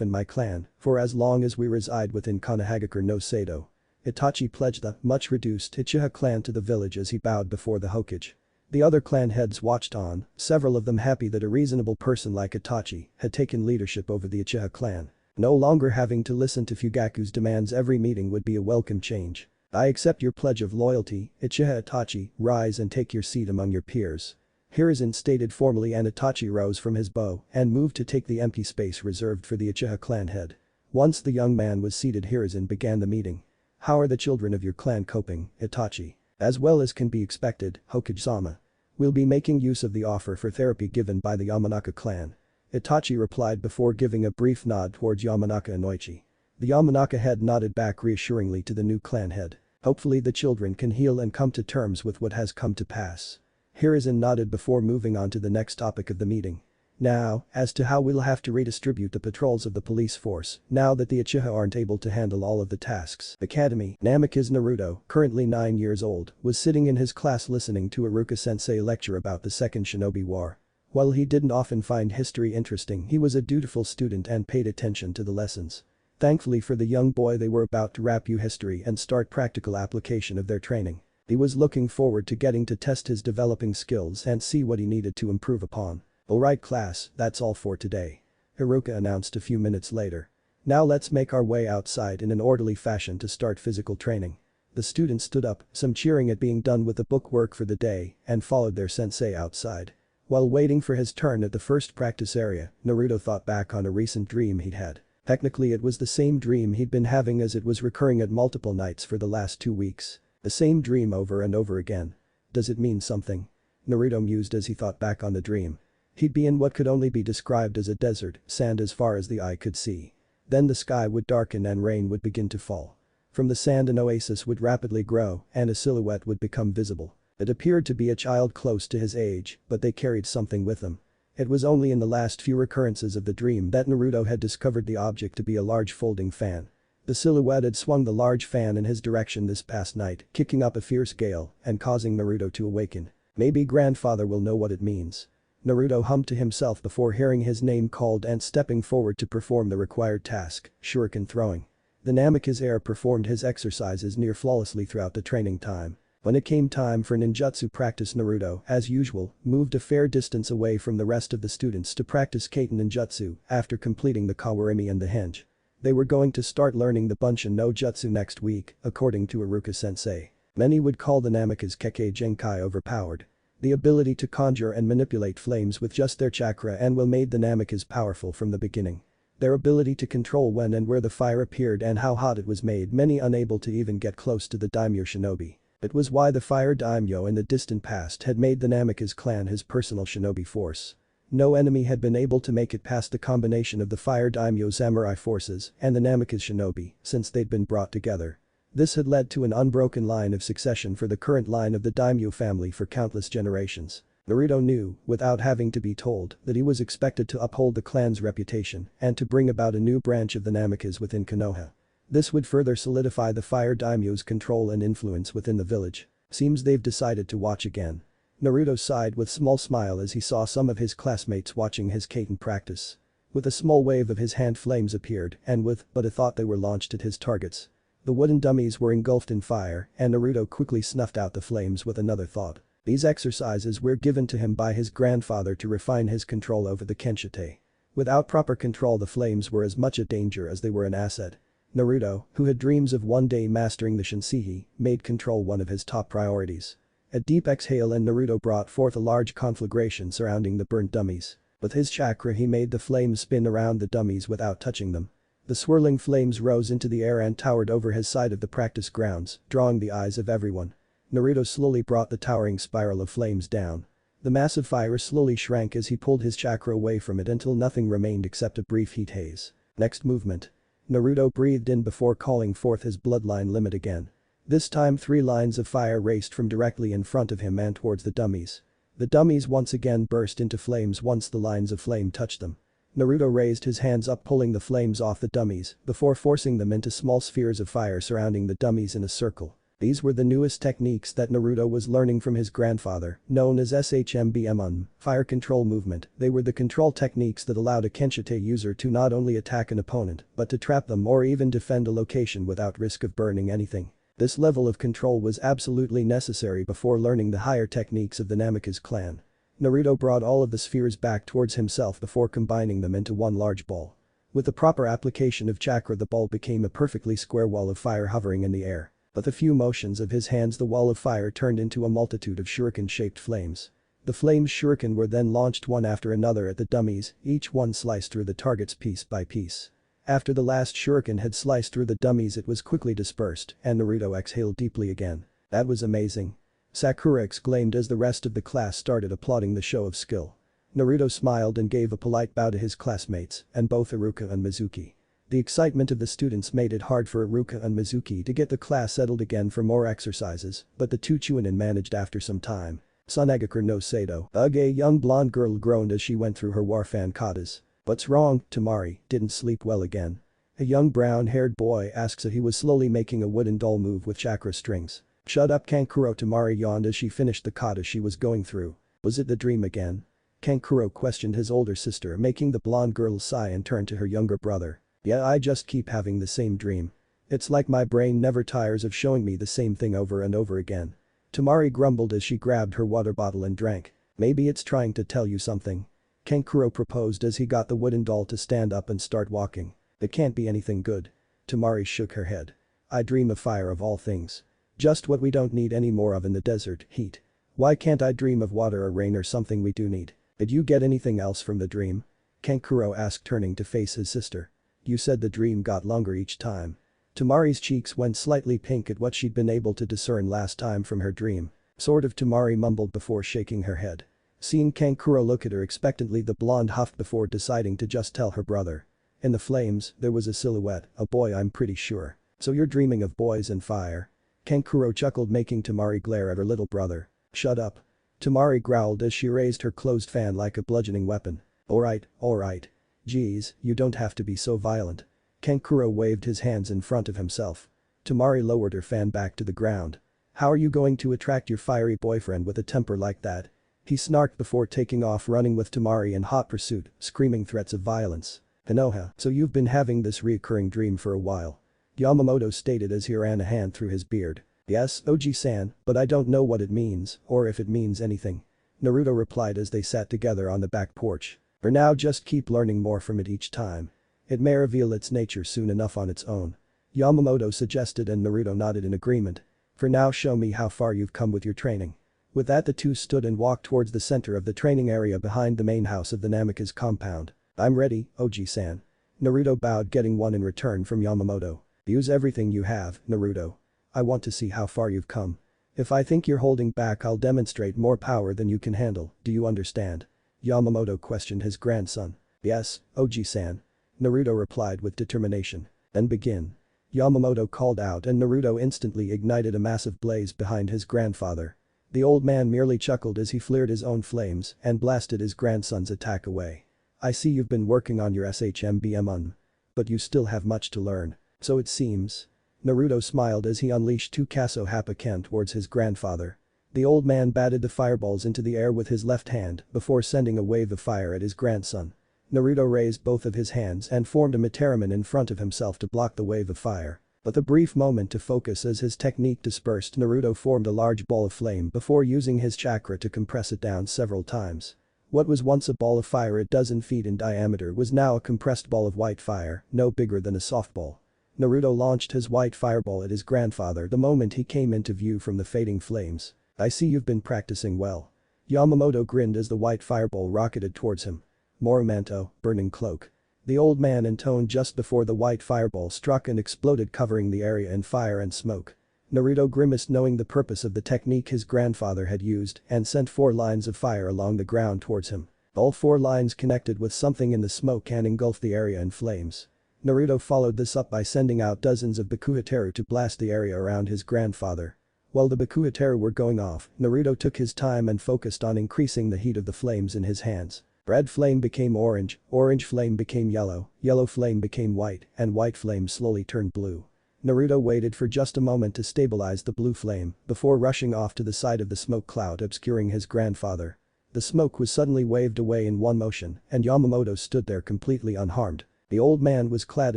and my clan for as long as we reside within Konohagakure no Sado. Itachi pledged the much reduced Uchiha clan to the village as he bowed before the Hokage. The other clan heads watched on, several of them happy that a reasonable person like Itachi had taken leadership over the Uchiha clan. No longer having to listen to Fugaku's demands every meeting would be a welcome change. I accept your pledge of loyalty, Uchiha Itachi, rise and take your seat among your peers. Hiruzen stated formally and Itachi rose from his bow and moved to take the empty space reserved for the Uchiha clan head. Once the young man was seated Hiruzen began the meeting. How are the children of your clan coping, Itachi? As well as can be expected, Hokage-sama. We'll be making use of the offer for therapy given by the Yamanaka clan. Itachi replied before giving a brief nod towards Yamanaka and Oichi. The Yamanaka head nodded back reassuringly to the new clan head. Hopefully the children can heal and come to terms with what has come to pass. Hiruzen nodded before moving on to the next topic of the meeting. Now, as to how we'll have to redistribute the patrols of the police force now that the Uchiha aren't able to handle all of the tasks. Academy. Namikaze Naruto, currently 9 years old, was sitting in his class listening to Iruka-sensei lecture about the Second Shinobi War. While he didn't often find history interesting, he was a dutiful student and paid attention to the lessons. Thankfully for the young boy, they were about to wrap up history and start practical application of their training. He was looking forward to getting to test his developing skills and see what he needed to improve upon. Alright class, that's all for today. Iruka announced a few minutes later. Now let's make our way outside in an orderly fashion to start physical training. The students stood up, some cheering at being done with the book work for the day, and followed their sensei outside. While waiting for his turn at the first practice area, Naruto thought back on a recent dream he'd had. Technically it was the same dream he'd been having as it was recurring at multiple nights for the last 2 weeks. The same dream over and over again. Does it mean something? Naruto mused as he thought back on the dream. He'd be in what could only be described as a desert, sand as far as the eye could see. Then the sky would darken and rain would begin to fall. From the sand an oasis would rapidly grow and a silhouette would become visible. It appeared to be a child close to his age, but they carried something with them. It was only in the last few recurrences of the dream that Naruto had discovered the object to be a large folding fan. The silhouette had swung the large fan in his direction this past night, kicking up a fierce gale and causing Naruto to awaken. Maybe grandfather will know what it means. Naruto hummed to himself before hearing his name called and stepping forward to perform the required task, shuriken throwing. The Namikaze heir performed his exercises near flawlessly throughout the training time. When it came time for ninjutsu practice, Naruto, as usual, moved a fair distance away from the rest of the students to practice Kaiten ninjutsu after completing the Kawarimi and the Henge. They were going to start learning the Bunshin no Jutsu next week, according to Iruka-sensei. Many would call the Namikaze Kekkei genkai overpowered. The ability to conjure and manipulate flames with just their chakra and will made the Namikaze powerful from the beginning. Their ability to control when and where the fire appeared and how hot it was made many unable to even get close to the daimyo shinobi. It was why the fire daimyo in the distant past had made the Namikaze clan his personal shinobi force. No enemy had been able to make it past the combination of the fire daimyo samurai forces and the Namikaze shinobi since they'd been brought together. This had led to an unbroken line of succession for the current line of the daimyo family for countless generations. Naruto knew, without having to be told, that he was expected to uphold the clan's reputation and to bring about a new branch of the Namikaze within Konoha. This would further solidify the fire daimyo's control and influence within the village. Seems they've decided to watch again. Naruto sighed with small smile as he saw some of his classmates watching his Kaiten practice. With a small wave of his hand, flames appeared and with but a thought they were launched at his targets. The wooden dummies were engulfed in fire and Naruto quickly snuffed out the flames with another thought. These exercises were given to him by his grandfather to refine his control over the Kenshite. Without proper control, the flames were as much a danger as they were an asset. Naruto, who had dreams of one day mastering the Shinseihi, made control one of his top priorities. A deep exhale and Naruto brought forth a large conflagration surrounding the burnt dummies. With his chakra he made the flames spin around the dummies without touching them. The swirling flames rose into the air and towered over his side of the practice grounds, drawing the eyes of everyone. Naruto slowly brought the towering spiral of flames down. The massive fire slowly shrank as he pulled his chakra away from it until nothing remained except a brief heat haze. Next movement. Naruto breathed in before calling forth his bloodline limit again. This time 3 lines of fire raced from directly in front of him and towards the dummies. The dummies once again burst into flames once the lines of flame touched them. Naruto raised his hands up, pulling the flames off the dummies before forcing them into small spheres of fire surrounding the dummies in a circle. These were the newest techniques that Naruto was learning from his grandfather, known as SHMBM, fire control movement. They were the control techniques that allowed a Kenshite user to not only attack an opponent but to trap them or even defend a location without risk of burning anything. This level of control was absolutely necessary before learning the higher techniques of the Namikaze clan. Naruto brought all of the spheres back towards himself before combining them into one large ball. With the proper application of chakra, the ball became a perfectly square wall of fire hovering in the air. With a few motions of his hands, the wall of fire turned into a multitude of shuriken-shaped flames. The flames shuriken were then launched one after another at the dummies, each one sliced through the targets piece by piece. After the last shuriken had sliced through the dummies, it was quickly dispersed and Naruto exhaled deeply again. That was amazing. Sakura exclaimed as the rest of the class started applauding the show of skill. Naruto smiled and gave a polite bow to his classmates and both Iruka and Mizuki. The excitement of the students made it hard for Iruka and Mizuki to get the class settled again for more exercises, but the two Chunin managed after some time. Sonegakure no Sato, a young blonde girl, groaned as she went through her warfan katas. What's wrong, Temari, didn't sleep well again? A young brown-haired boy asks as he was slowly making a wooden doll move with chakra strings. Shut up, Kankuro, Temari yawned as she finished the kata she was going through. Was it the dream again? Kankuro questioned his older sister, making the blonde girl sigh and turn to her younger brother. Yeah, I just keep having the same dream. It's like my brain never tires of showing me the same thing over and over again. Temari grumbled as she grabbed her water bottle and drank. Maybe it's trying to tell you something. Kankuro proposed as he got the wooden doll to stand up and start walking. It can't be anything good. Temari shook her head. I dream of fire of all things. Just what we don't need any more of in the desert, heat. Why can't I dream of water or rain or something we do need? Did you get anything else from the dream? Kankuro asked, turning to face his sister. You said the dream got longer each time. Temari's cheeks went slightly pink at what she'd been able to discern last time from her dream. Sort of, Temari mumbled before shaking her head. Seeing Kankuro look at her expectantly, the blonde huffed before deciding to just tell her brother. In the flames, there was a silhouette, a boy, I'm pretty sure. So you're dreaming of boys and fire? Kankuro chuckled, making Temari glare at her little brother. Shut up. Temari growled as she raised her closed fan like a bludgeoning weapon. Alright. Geez, you don't have to be so violent. Kankuro waved his hands in front of himself. Temari lowered her fan back to the ground. How are you going to attract your fiery boyfriend with a temper like that? He snarked before taking off running with Tamari in hot pursuit, screaming threats of violence. Konoha, so you've been having this reoccurring dream for a while. Yamamoto stated as he ran a hand through his beard. Yes, Oji-san, but I don't know what it means, or if it means anything. Naruto replied as they sat together on the back porch. For now just keep learning more from it each time. It may reveal its nature soon enough on its own. Yamamoto suggested and Naruto nodded in agreement. For now show me how far you've come with your training. With that the two stood and walked towards the center of the training area behind the main house of the Namikaze compound. I'm ready, Oji-san. Naruto bowed getting one in return from Yamamoto. Use everything you have, Naruto. I want to see how far you've come. If I think you're holding back I'll demonstrate more power than you can handle, do you understand? Yamamoto questioned his grandson. Yes, Oji-san. Naruto replied with determination. Then begin. Yamamoto called out and Naruto instantly ignited a massive blaze behind his grandfather. The old man merely chuckled as he flared his own flames and blasted his grandson's attack away. I see you've been working on your SHMBM. But you still have much to learn. So it seems. Naruto smiled as he unleashed two Kaso Hapaken towards his grandfather. The old man batted the fireballs into the air with his left hand before sending a wave of fire at his grandson. Naruto raised both of his hands and formed a Materaman in front of himself to block the wave of fire. With a brief moment to focus as his technique dispersed, Naruto formed a large ball of flame before using his chakra to compress it down several times. What was once a ball of fire a dozen feet in diameter was now a compressed ball of white fire, no bigger than a softball. Naruto launched his white fireball at his grandfather the moment he came into view from the fading flames. I see you've been practicing well. Yamamoto grinned as the white fireball rocketed towards him. Moromanto, burning cloak. The old man intoned just before the white fireball struck and exploded covering the area in fire and smoke. Naruto grimaced knowing the purpose of the technique his grandfather had used and sent 4 lines of fire along the ground towards him. All 4 lines connected with something in the smoke and engulfed the area in flames. Naruto followed this up by sending out dozens of Bakuhateru to blast the area around his grandfather. While the Bakuhateru were going off, Naruto took his time and focused on increasing the heat of the flames in his hands. Red flame became orange, orange flame became yellow, yellow flame became white, and white flame slowly turned blue. Naruto waited for just a moment to stabilize the blue flame before rushing off to the side of the smoke cloud obscuring his grandfather. The smoke was suddenly waved away in one motion and Yamamoto stood there completely unharmed. The old man was clad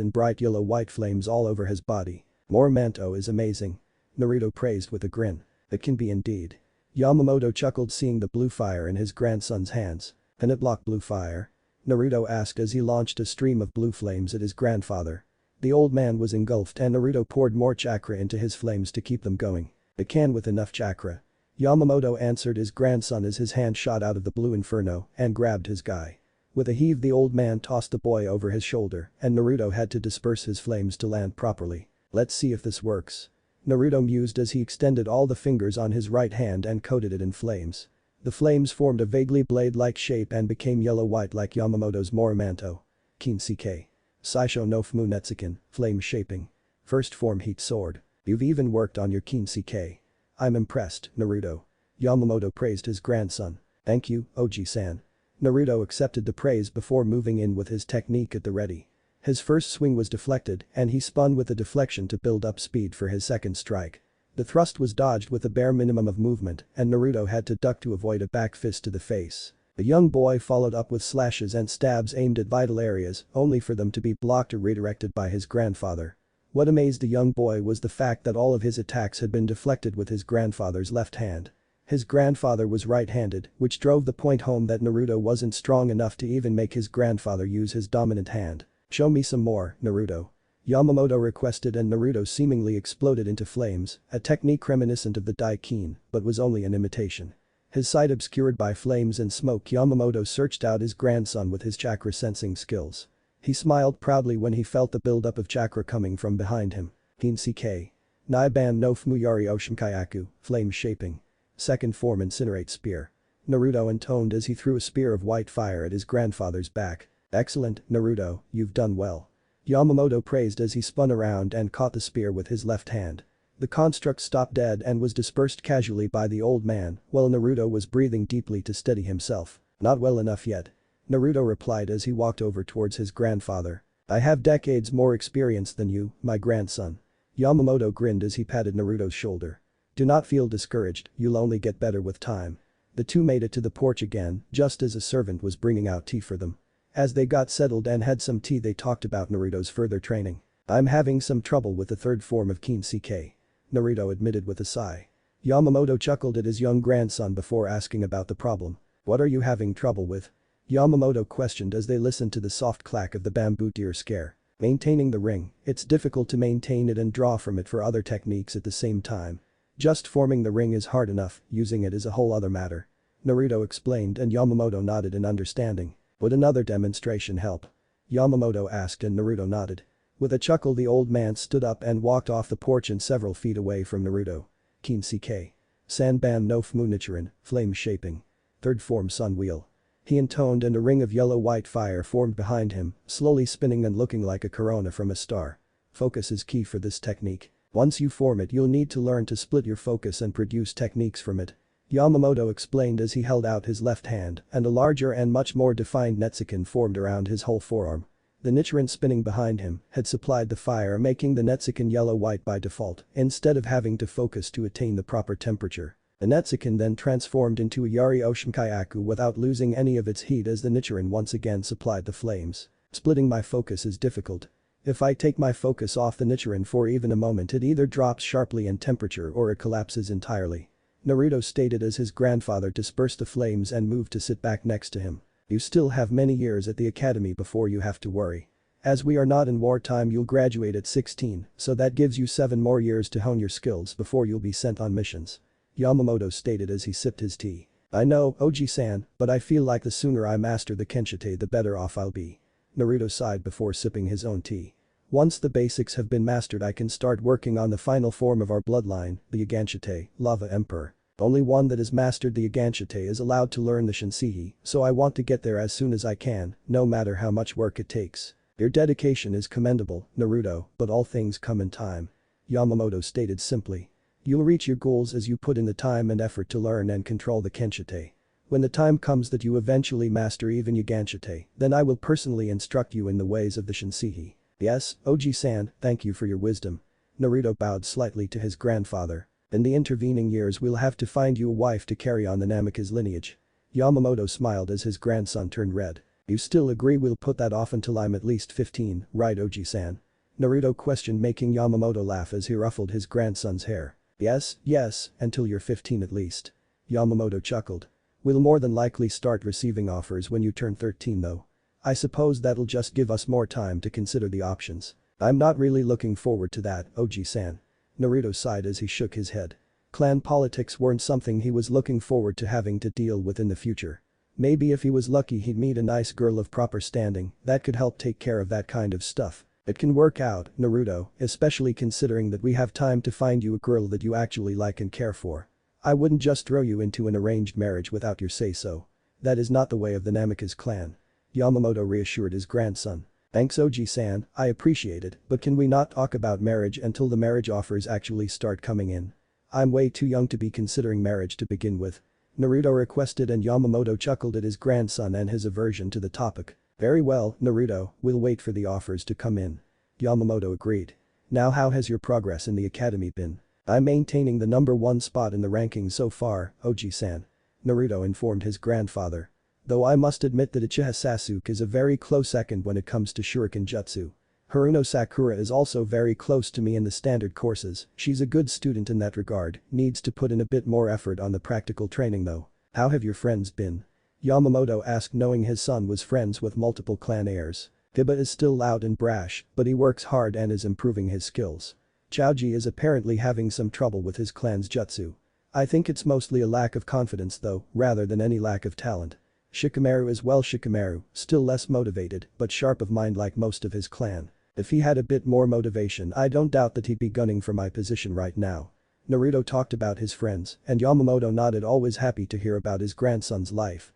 in bright yellow-white flames all over his body. Moromanto is amazing. Naruto praised with a grin. It can be indeed. Yamamoto chuckled seeing the blue fire in his grandson's hands. Can it block blue fire? Naruto asked as he launched a stream of blue flames at his grandfather. The old man was engulfed and Naruto poured more chakra into his flames to keep them going. It can with enough chakra. Yamamoto answered his grandson as his hand shot out of the blue inferno and grabbed his guy. With a heave the old man tossed the boy over his shoulder and Naruto had to disperse his flames to land properly. Let's see if this works. Naruto mused as he extended all the fingers on his right hand and coated it in flames. The flames formed a vaguely blade-like shape and became yellow-white like Yamamoto's Moromanto. Kinseikei. Saisho no Fumu Netsuken, flame shaping. First form heat sword. You've even worked on your Kinseikei. I'm impressed, Naruto. Yamamoto praised his grandson. Thank you, Oji-san. Naruto accepted the praise before moving in with his technique at the ready. His first swing was deflected and he spun with the deflection to build up speed for his second strike. The thrust was dodged with a bare minimum of movement and Naruto had to duck to avoid a back fist to the face. The young boy followed up with slashes and stabs aimed at vital areas only for them to be blocked or redirected by his grandfather. What amazed the young boy was the fact that all of his attacks had been deflected with his grandfather's left hand. His grandfather was right-handed, which drove the point home that Naruto wasn't strong enough to even make his grandfather use his dominant hand. Show me some more, Naruto. Yamamoto requested and Naruto seemingly exploded into flames, a technique reminiscent of the Daikin, but was only an imitation. His sight obscured by flames and smoke, Yamamoto searched out his grandson with his chakra sensing skills. He smiled proudly when he felt the buildup of chakra coming from behind him. Kinseikei. Naiban no Fumuyari Oshinkayaku, flame shaping. Second form incinerate spear. Naruto intoned as he threw a spear of white fire at his grandfather's back. Excellent, Naruto, you've done well. Yamamoto praised as he spun around and caught the spear with his left hand. The construct stopped dead and was dispersed casually by the old man while Naruto was breathing deeply to steady himself. Not well enough yet. Naruto replied as he walked over towards his grandfather. I have decades more experience than you, my grandson. Yamamoto grinned as he patted Naruto's shoulder. Do not feel discouraged, you'll only get better with time. The two made it to the porch again, just as a servant was bringing out tea for them. As they got settled and had some tea they talked about Naruto's further training. I'm having some trouble with the third form of Genkai, Naruto admitted with a sigh. Yamamoto chuckled at his young grandson before asking about the problem. What are you having trouble with? Yamamoto questioned as they listened to the soft clack of the bamboo deer scare. Maintaining the ring, it's difficult to maintain it and draw from it for other techniques at the same time. Just forming the ring is hard enough, using it is a whole other matter. Naruto explained and Yamamoto nodded in understanding. Would another demonstration help? Yamamoto asked and Naruto nodded. With a chuckle the old man stood up and walked off the porch and several feet away from Naruto. Kinsekai. Sanban no Fumu Nichiren, flame shaping. Third form sun wheel. He intoned and a ring of yellow-white fire formed behind him, slowly spinning and looking like a corona from a star. Focus is key for this technique. Once you form it you'll need to learn to split your focus and produce techniques from it. Yamamoto explained as he held out his left hand and a larger and much more defined Netsuken formed around his whole forearm. The Nichiren spinning behind him had supplied the fire making the Netsuken yellow-white by default instead of having to focus to attain the proper temperature. The Netsuken then transformed into a Yari Oshinkayaku without losing any of its heat as the Nichiren once again supplied the flames. Splitting my focus is difficult. If I take my focus off the Nichiren for even a moment it either drops sharply in temperature or it collapses entirely. Naruto stated as his grandfather dispersed the flames and moved to sit back next to him. You still have many years at the academy before you have to worry. As we are not in wartime you'll graduate at 16, so that gives you 7 more years to hone your skills before you'll be sent on missions. Yamamoto stated as he sipped his tea. I know, Oji-san, but I feel like the sooner I master the Kenshite the better off I'll be. Naruto sighed before sipping his own tea. Once the basics have been mastered I can start working on the final form of our bloodline, the Yaganshite, Lava Emperor. Only one that has mastered the Yaganshite is allowed to learn the Shinsei, so I want to get there as soon as I can, no matter how much work it takes. Your dedication is commendable, Naruto, but all things come in time. Yamamoto stated simply. You'll reach your goals as you put in the time and effort to learn and control the Kenshite. When the time comes that you eventually master even Yaganshite, then I will personally instruct you in the ways of the Shinsei. Yes, Oji-san, thank you for your wisdom. Naruto bowed slightly to his grandfather. In the intervening years we'll have to find you a wife to carry on the Namikaze lineage. Yamamoto smiled as his grandson turned red. You still agree we'll put that off until I'm at least 15, right Oji-san? Naruto questioned making Yamamoto laugh as he ruffled his grandson's hair. Yes, until you're 15 at least. Yamamoto chuckled. We'll more than likely start receiving offers when you turn 13 though. I suppose that'll just give us more time to consider the options. I'm not really looking forward to that, Oji-san. Naruto sighed as he shook his head. Clan politics weren't something he was looking forward to having to deal with in the future. Maybe if he was lucky he'd meet a nice girl of proper standing that could help take care of that kind of stuff. It can work out, Naruto, especially considering that we have time to find you a girl that you actually like and care for. I wouldn't just throw you into an arranged marriage without your say-so. That is not the way of the Namikaze clan. Yamamoto reassured his grandson. Thanks Oji-san, I appreciate it, but can we not talk about marriage until the marriage offers actually start coming in? I'm way too young to be considering marriage to begin with. Naruto requested and Yamamoto chuckled at his grandson and his aversion to the topic. Very well, Naruto, we'll wait for the offers to come in. Yamamoto agreed. Now how has your progress in the academy been? I'm maintaining the number 1 spot in the rankings so far, Oji-san. Naruto informed his grandfather. Though I must admit that Uchiha Sasuke is a very close second when it comes to shuriken jutsu. Haruno Sakura is also very close to me in the standard courses, she's a good student in that regard, needs to put in a bit more effort on the practical training though. How have your friends been? Yamamoto asked knowing his son was friends with multiple clan heirs. Hiba is still loud and brash, but he works hard and is improving his skills. Chaoji is apparently having some trouble with his clan's jutsu. I think it's mostly a lack of confidence though, rather than any lack of talent. Shikamaru is well Shikamaru, still less motivated, but sharp of mind like most of his clan. If he had a bit more motivation I don't doubt that he'd be gunning for my position right now. Naruto talked about his friends, and Yamamoto nodded always happy to hear about his grandson's life.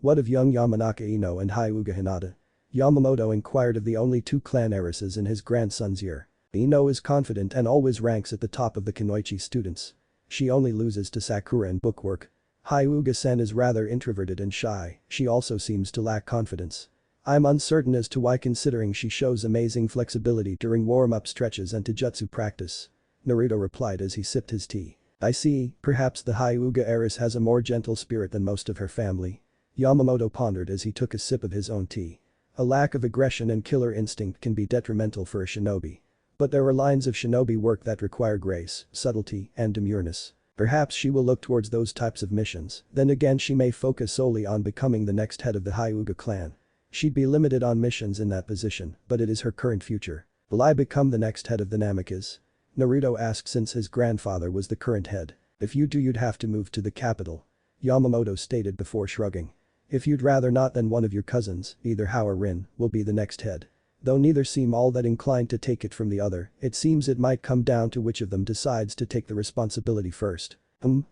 What of young Yamanaka Ino and Hyuga Hinata? Yamamoto inquired of the only 2 clan heiresses in his grandson's year. Ino is confident and always ranks at the top of the Kunoichi students. She only loses to Sakura in bookwork. Hyuga-sen is rather introverted and shy, she also seems to lack confidence. I'm uncertain as to why considering she shows amazing flexibility during warm-up stretches and to jutsu practice. Naruto replied as he sipped his tea. I see, perhaps the Hyuga heiress has a more gentle spirit than most of her family. Yamamoto pondered as he took a sip of his own tea. A lack of aggression and killer instinct can be detrimental for a shinobi. But there are lines of shinobi work that require grace, subtlety, and demureness. Perhaps she will look towards those types of missions, then again she may focus solely on becoming the next head of the Hyuga clan. She'd be limited on missions in that position, but it is her current future. Will I become the next head of the Namikaze? Naruto asked since his grandfather was the current head. If you do you'd have to move to the capital. Yamamoto stated before shrugging. If you'd rather not then one of your cousins, either Hao or Rin, will be the next head. Though neither seem all that inclined to take it from the other, it seems it might come down to which of them decides to take the responsibility first.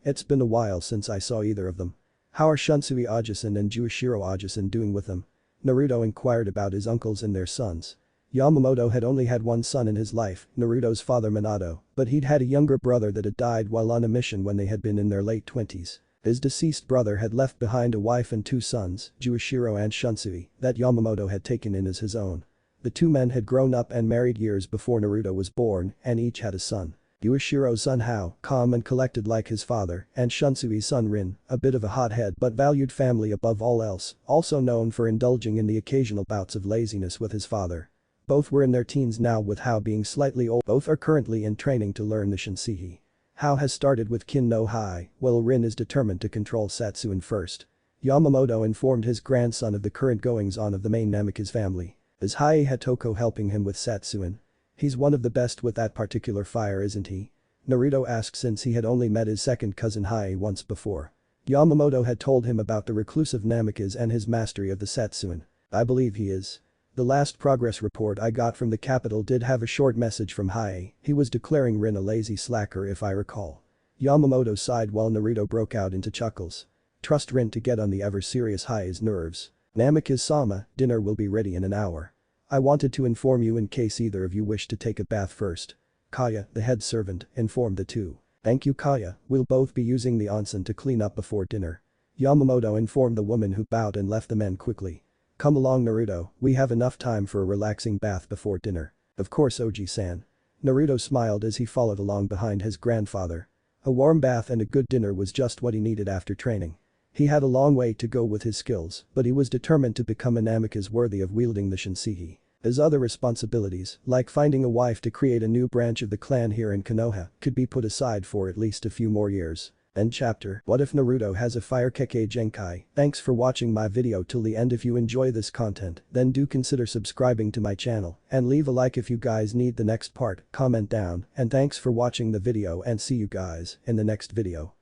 It's been a while since I saw either of them. How are Shunsui Ajisan and Juishiro Ajisan doing with them? Naruto inquired about his uncles and their sons. Yamamoto had only had one son in his life, Naruto's father Minato, but he'd had a younger brother that had died while on a mission when they had been in their late 20s. His deceased brother had left behind a wife and two sons, Juishiro and Shunsui, that Yamamoto had taken in as his own. The two men had grown up and married years before Naruto was born and each had a son. Juishiro's son Hao, calm and collected like his father, and Shunsui's son Rin, a bit of a hothead but valued family above all else, also known for indulging in the occasional bouts of laziness with his father. Both were in their teens now with Hao being slightly old. Both are currently in training to learn the Shinsei. Hao has started with Kin no Hai, while Rin is determined to control Satsuin first. Yamamoto informed his grandson of the current goings-on of the main Namikaze family. Is Hai Hatoko helping him with Satsuin? He's one of the best with that particular fire isn't he? Naruto asked since he had only met his second cousin Hai once before. Yamamoto had told him about the reclusive Namikaze and his mastery of the Satsuin. I believe he is. The last progress report I got from the capital did have a short message from Hai. He was declaring Rin a lazy slacker if I recall. Yamamoto sighed while Naruto broke out into chuckles. Trust Rin to get on the ever-serious Hai's nerves. Namikaze-sama, dinner will be ready in an hour. I wanted to inform you in case either of you wish to take a bath first. Kaya, the head servant, informed the two. Thank you Kaya, we'll both be using the onsen to clean up before dinner. Yamamoto informed the woman who bowed and left the men quickly. Come along Naruto, we have enough time for a relaxing bath before dinner. Of course Oji-san. Naruto smiled as he followed along behind his grandfather. A warm bath and a good dinner was just what he needed after training. He had a long way to go with his skills, but he was determined to become a Namikaze worthy of wielding the Shinsei. His other responsibilities, like finding a wife to create a new branch of the clan here in Konoha, could be put aside for at least a few more years. End chapter. What if Naruto has a Fire Kekkei genkai? Thanks for watching my video till the end. If you enjoy this content, then do consider subscribing to my channel and leave a like if you guys need the next part, comment down, and thanks for watching the video and see you guys in the next video.